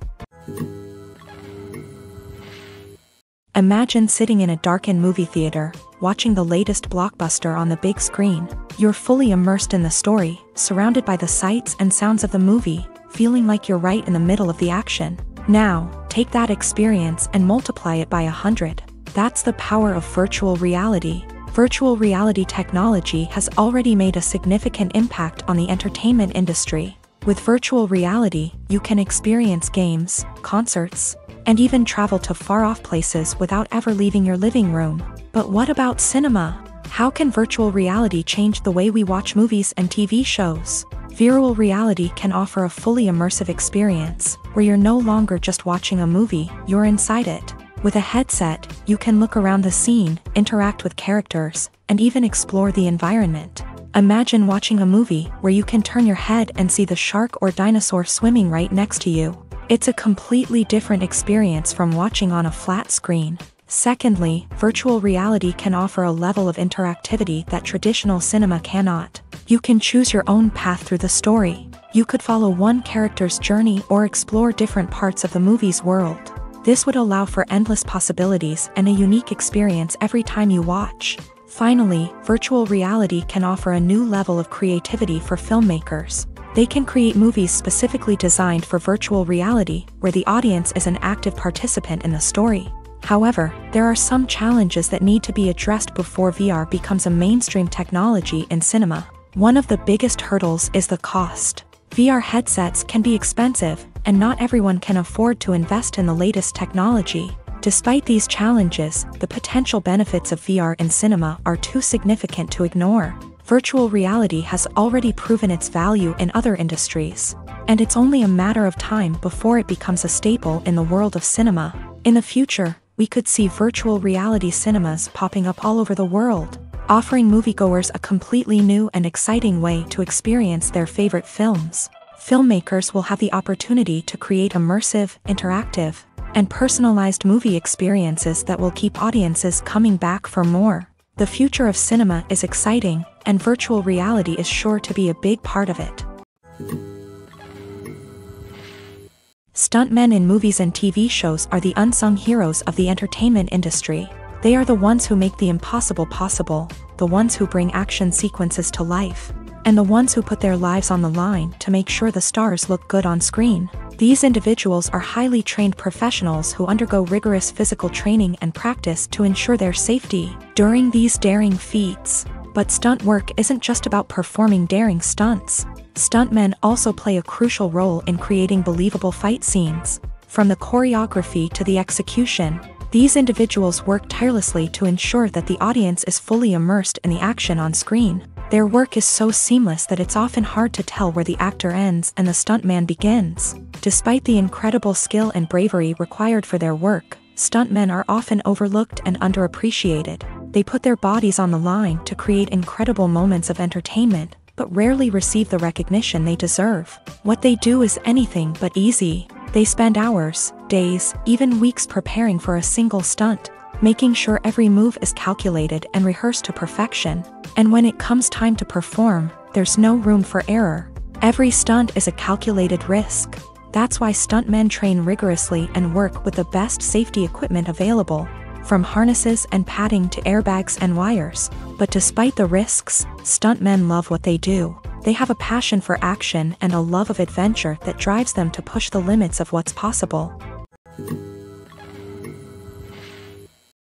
Imagine sitting in a darkened movie theater, watching the latest blockbuster on the big screen. You're fully immersed in the story, surrounded by the sights and sounds of the movie, feeling like you're right in the middle of the action. Now, take that experience and multiply it by 100. That's the power of virtual reality. Virtual reality technology has already made a significant impact on the entertainment industry. With virtual reality, you can experience games, concerts, and even travel to far-off places without ever leaving your living room. But what about cinema? How can virtual reality change the way we watch movies and TV shows? Virtual reality can offer a fully immersive experience, where you're no longer just watching a movie, you're inside it. With a headset, you can look around the scene, interact with characters, and even explore the environment. Imagine watching a movie where you can turn your head and see the shark or dinosaur swimming right next to you. It's a completely different experience from watching on a flat screen. Secondly, virtual reality can offer a level of interactivity that traditional cinema cannot. You can choose your own path through the story. You could follow one character's journey or explore different parts of the movie's world. This would allow for endless possibilities and a unique experience every time you watch. Finally, virtual reality can offer a new level of creativity for filmmakers. They can create movies specifically designed for virtual reality, where the audience is an active participant in the story. However, there are some challenges that need to be addressed before VR becomes a mainstream technology in cinema. One of the biggest hurdles is the cost. VR headsets can be expensive, and not everyone can afford to invest in the latest technology. Despite these challenges, the potential benefits of VR in cinema are too significant to ignore. Virtual reality has already proven its value in other industries, and it's only a matter of time before it becomes a staple in the world of cinema. In the future, we could see virtual reality cinemas popping up all over the world, offering moviegoers a completely new and exciting way to experience their favorite films. Filmmakers will have the opportunity to create immersive, interactive, and personalized movie experiences that will keep audiences coming back for more. The future of cinema is exciting, and virtual reality is sure to be a big part of it. Stuntmen in movies and TV shows are the unsung heroes of the entertainment industry. They are the ones who make the impossible possible, the ones who bring action sequences to life, and the ones who put their lives on the line to make sure the stars look good on screen. These individuals are highly trained professionals who undergo rigorous physical training and practice to ensure their safety during these daring feats. But stunt work isn't just about performing daring stunts. Stuntmen also play a crucial role in creating believable fight scenes. From the choreography to the execution, these individuals work tirelessly to ensure that the audience is fully immersed in the action on screen. Their work is so seamless that it's often hard to tell where the actor ends and the stuntman begins. Despite the incredible skill and bravery required for their work, stuntmen are often overlooked and underappreciated. They put their bodies on the line to create incredible moments of entertainment, but rarely receive the recognition they deserve. What they do is anything but easy. They spend hours, days, even weeks preparing for a single stunt, making sure every move is calculated and rehearsed to perfection. And when it comes time to perform, there's no room for error. Every stunt is a calculated risk. That's why stuntmen train rigorously and work with the best safety equipment available, from harnesses and padding to airbags and wires. But despite the risks, stuntmen love what they do. They have a passion for action and a love of adventure that drives them to push the limits of what's possible.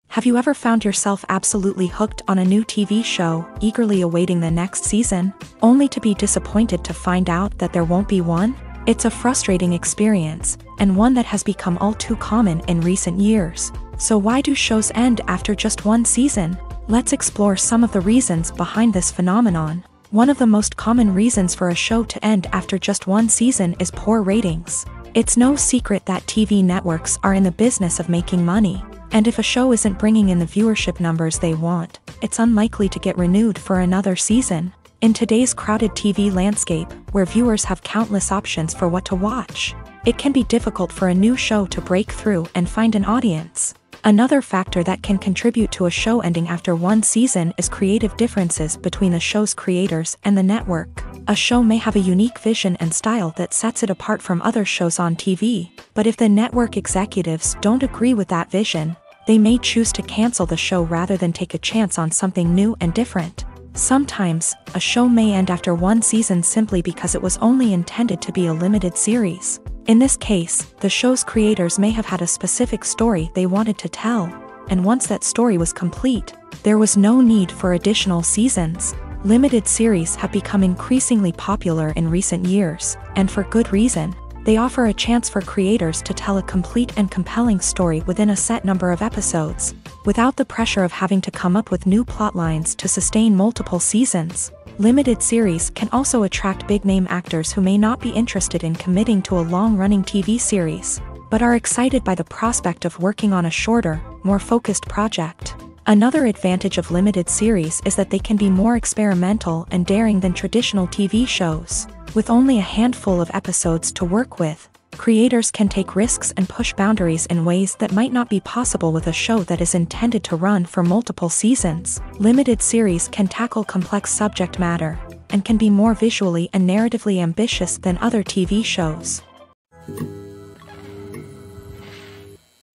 Have you ever found yourself absolutely hooked on a new TV show, eagerly awaiting the next season, only to be disappointed to find out that there won't be one? It's a frustrating experience, and one that has become all too common in recent years. So why do shows end after just one season? Let's explore some of the reasons behind this phenomenon. One of the most common reasons for a show to end after just one season is poor ratings. It's no secret that TV networks are in the business of making money. And if a show isn't bringing in the viewership numbers they want, it's unlikely to get renewed for another season. In today's crowded TV landscape, where viewers have countless options for what to watch, it can be difficult for a new show to break through and find an audience. Another factor that can contribute to a show ending after one season is creative differences between the show's creators and the network. A show may have a unique vision and style that sets it apart from other shows on TV, but if the network executives don't agree with that vision, they may choose to cancel the show rather than take a chance on something new and different. Sometimes, a show may end after one season simply because it was only intended to be a limited series. In this case, the show's creators may have had a specific story they wanted to tell, and once that story was complete, there was no need for additional seasons. Limited series have become increasingly popular in recent years, and for good reason. They offer a chance for creators to tell a complete and compelling story within a set number of episodes, without the pressure of having to come up with new plotlines to sustain multiple seasons. Limited series can also attract big-name actors who may not be interested in committing to a long-running TV series, but are excited by the prospect of working on a shorter, more focused project. Another advantage of limited series is that they can be more experimental and daring than traditional TV shows. With only a handful of episodes to work with, creators can take risks and push boundaries in ways that might not be possible with a show that is intended to run for multiple seasons. Limited series can tackle complex subject matter, and can be more visually and narratively ambitious than other TV shows.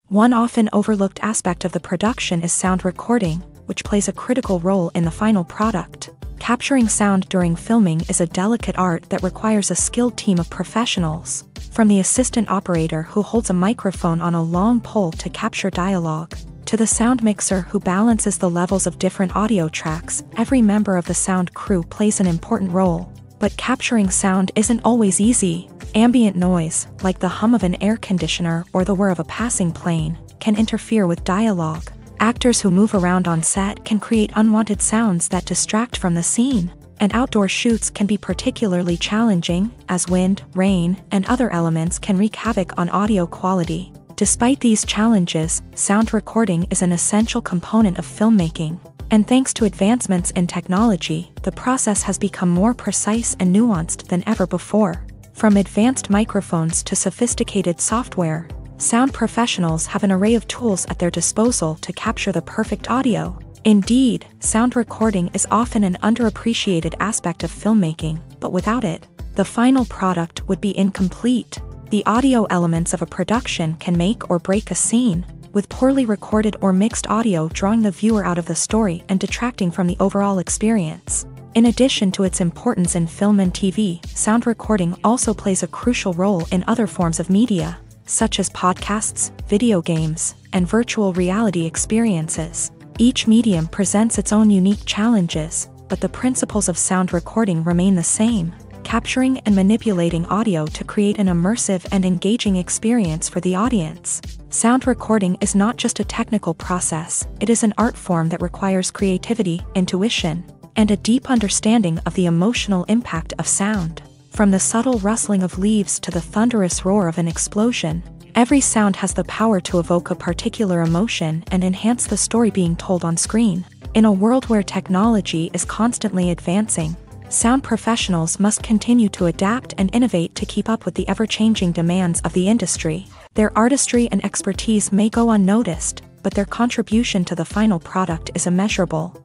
One often overlooked aspect of the production is sound recording, which plays a critical role in the final product. Capturing sound during filming is a delicate art that requires a skilled team of professionals, from the assistant operator who holds a microphone on a long pole to capture dialogue, to the sound mixer who balances the levels of different audio tracks. Every member of the sound crew plays an important role. But capturing sound isn't always easy. Ambient noise, like the hum of an air conditioner or the whir of a passing plane, can interfere with dialogue. Actors who move around on set can create unwanted sounds that distract from the scene, and outdoor shoots can be particularly challenging, as wind, rain, and other elements can wreak havoc on audio quality. Despite these challenges, sound recording is an essential component of filmmaking, and thanks to advancements in technology, the process has become more precise and nuanced than ever before. From advanced microphones to sophisticated software, sound professionals have an array of tools at their disposal to capture the perfect audio. Indeed, sound recording is often an underappreciated aspect of filmmaking, but without it, the final product would be incomplete. The audio elements of a production can make or break a scene, with poorly recorded or mixed audio drawing the viewer out of the story and detracting from the overall experience. In addition to its importance in film and TV, sound recording also plays a crucial role in other forms of media, such as podcasts, video games, and virtual reality experiences. Each medium presents its own unique challenges, but the principles of sound recording remain the same: capturing and manipulating audio to create an immersive and engaging experience for the audience. Sound recording is not just a technical process, it is an art form that requires creativity, intuition, and a deep understanding of the emotional impact of sound. From the subtle rustling of leaves to the thunderous roar of an explosion, every sound has the power to evoke a particular emotion and enhance the story being told on screen. In a world where technology is constantly advancing, Sound professionals must continue to adapt and innovate to keep up with the ever-changing demands of the industry. Their artistry and expertise may go unnoticed, but their contribution to the final product is immeasurable.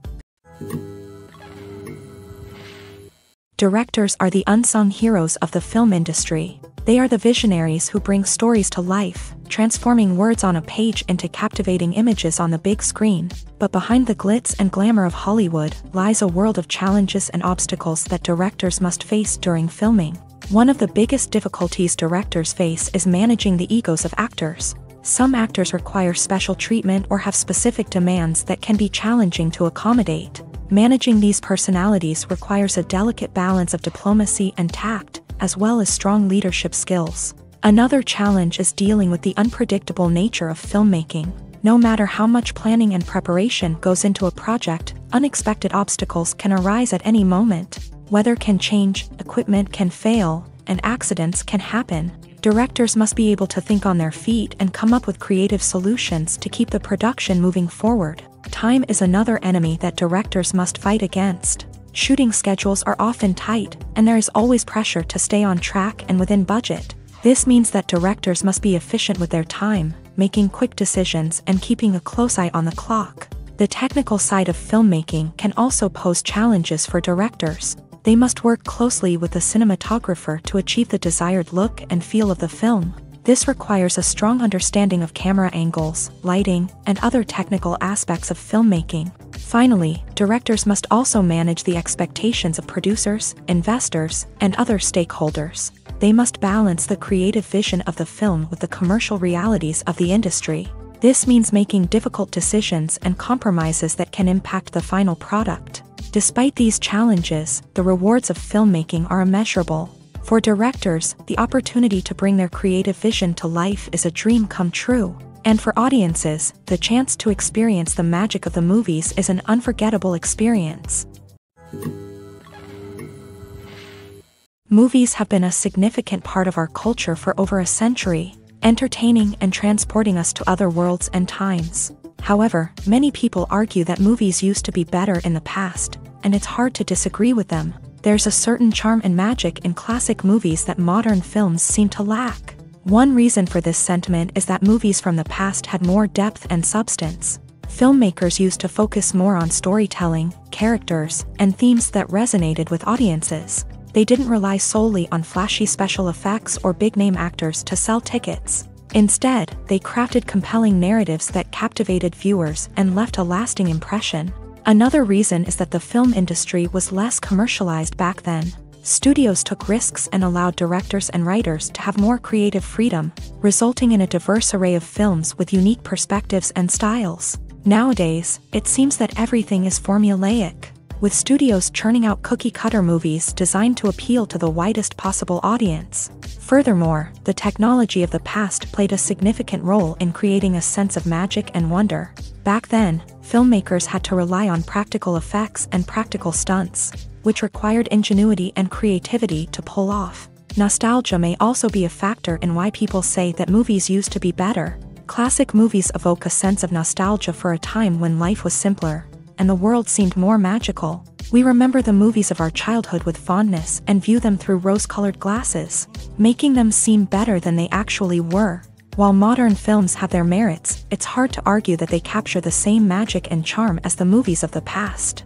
Directors are the unsung heroes of the film industry. They are the visionaries who bring stories to life, transforming words on a page into captivating images on the big screen. But behind the glitz and glamour of Hollywood lies a world of challenges and obstacles that directors must face during filming. One of the biggest difficulties directors face is managing the egos of actors. Some actors require special treatment or have specific demands that can be challenging to accommodate. Managing these personalities requires a delicate balance of diplomacy and tact, as well as strong leadership skills. Another challenge is dealing with the unpredictable nature of filmmaking. No matter how much planning and preparation goes into a project, unexpected obstacles can arise at any moment. Weather can change, equipment can fail, and accidents can happen. Directors must be able to think on their feet and come up with creative solutions to keep the production moving forward. Time is another enemy that directors must fight against. Shooting schedules are often tight, and there is always pressure to stay on track and within budget. This means that directors must be efficient with their time, making quick decisions and keeping a close eye on the clock. The technical side of filmmaking can also pose challenges for directors. They must work closely with the cinematographer to achieve the desired look and feel of the film. This requires a strong understanding of camera angles, lighting, and other technical aspects of filmmaking. Finally, directors must also manage the expectations of producers, investors, and other stakeholders. They must balance the creative vision of the film with the commercial realities of the industry. This means making difficult decisions and compromises that can impact the final product. Despite these challenges, the rewards of filmmaking are immeasurable. For directors, the opportunity to bring their creative vision to life is a dream come true. And for audiences, the chance to experience the magic of the movies is an unforgettable experience. Movies have been a significant part of our culture for over a century, entertaining and transporting us to other worlds and times. However, many people argue that movies used to be better in the past, and it's hard to disagree with them. There's a certain charm and magic in classic movies that modern films seem to lack. One reason for this sentiment is that movies from the past had more depth and substance. Filmmakers used to focus more on storytelling, characters, and themes that resonated with audiences. They didn't rely solely on flashy special effects or big-name actors to sell tickets. Instead, they crafted compelling narratives that captivated viewers and left a lasting impression. Another reason is that the film industry was less commercialized back then. Studios took risks and allowed directors and writers to have more creative freedom, resulting in a diverse array of films with unique perspectives and styles. Nowadays, it seems that everything is formulaic, with studios churning out cookie-cutter movies designed to appeal to the widest possible audience. Furthermore, the technology of the past played a significant role in creating a sense of magic and wonder. Back then, filmmakers had to rely on practical effects and practical stunts, which required ingenuity and creativity to pull off. Nostalgia may also be a factor in why people say that movies used to be better. Classic movies evoke a sense of nostalgia for a time when life was simpler, and the world seemed more magical. We remember the movies of our childhood with fondness and view them through rose-colored glasses, making them seem better than they actually were. While modern films have their merits, it's hard to argue that they capture the same magic and charm as the movies of the past.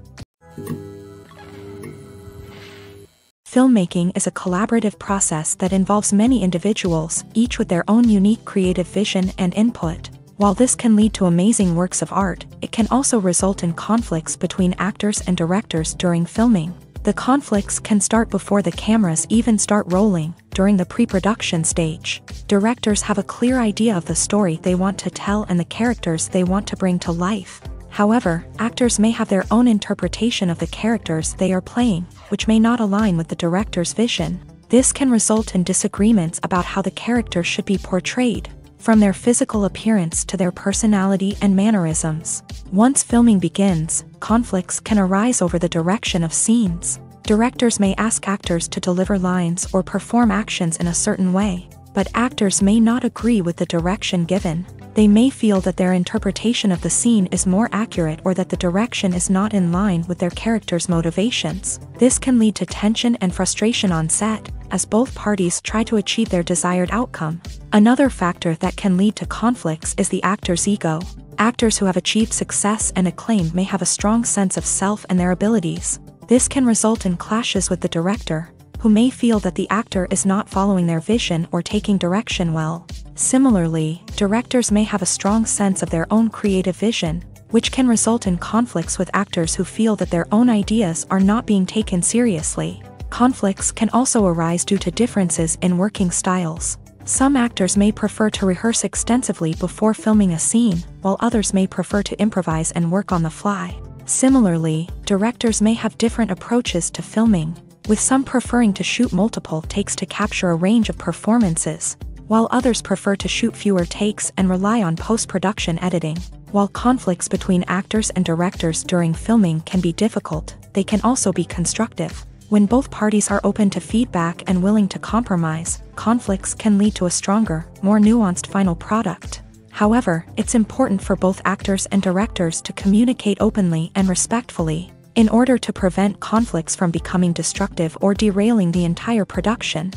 Filmmaking is a collaborative process that involves many individuals, each with their own unique creative vision and input. While this can lead to amazing works of art, it can also result in conflicts between actors and directors during filming. The conflicts can start before the cameras even start rolling, during the pre-production stage. Directors have a clear idea of the story they want to tell and the characters they want to bring to life. However, actors may have their own interpretation of the characters they are playing, which may not align with the director's vision. This can result in disagreements about how the character should be portrayed, from their physical appearance to their personality and mannerisms. Once filming begins, conflicts can arise over the direction of scenes. Directors may ask actors to deliver lines or perform actions in a certain way, but actors may not agree with the direction given. They may feel that their interpretation of the scene is more accurate or that the direction is not in line with their character's motivations. This can lead to tension and frustration on set, as both parties try to achieve their desired outcome. Another factor that can lead to conflicts is the actor's ego. Actors who have achieved success and acclaim may have a strong sense of self and their abilities. This can result in clashes with the director, who may feel that the actor is not following their vision or taking direction well. Similarly, directors may have a strong sense of their own creative vision, which can result in conflicts with actors who feel that their own ideas are not being taken seriously. Conflicts can also arise due to differences in working styles. Some actors may prefer to rehearse extensively before filming a scene, while others may prefer to improvise and work on the fly. Similarly, directors may have different approaches to filming, with some preferring to shoot multiple takes to capture a range of performances, while others prefer to shoot fewer takes and rely on post-production editing. While conflicts between actors and directors during filming can be difficult, they can also be constructive. When both parties are open to feedback and willing to compromise, conflicts can lead to a stronger, more nuanced final product. However, it's important for both actors and directors to communicate openly and respectfully, in order to prevent conflicts from becoming destructive or derailing the entire production.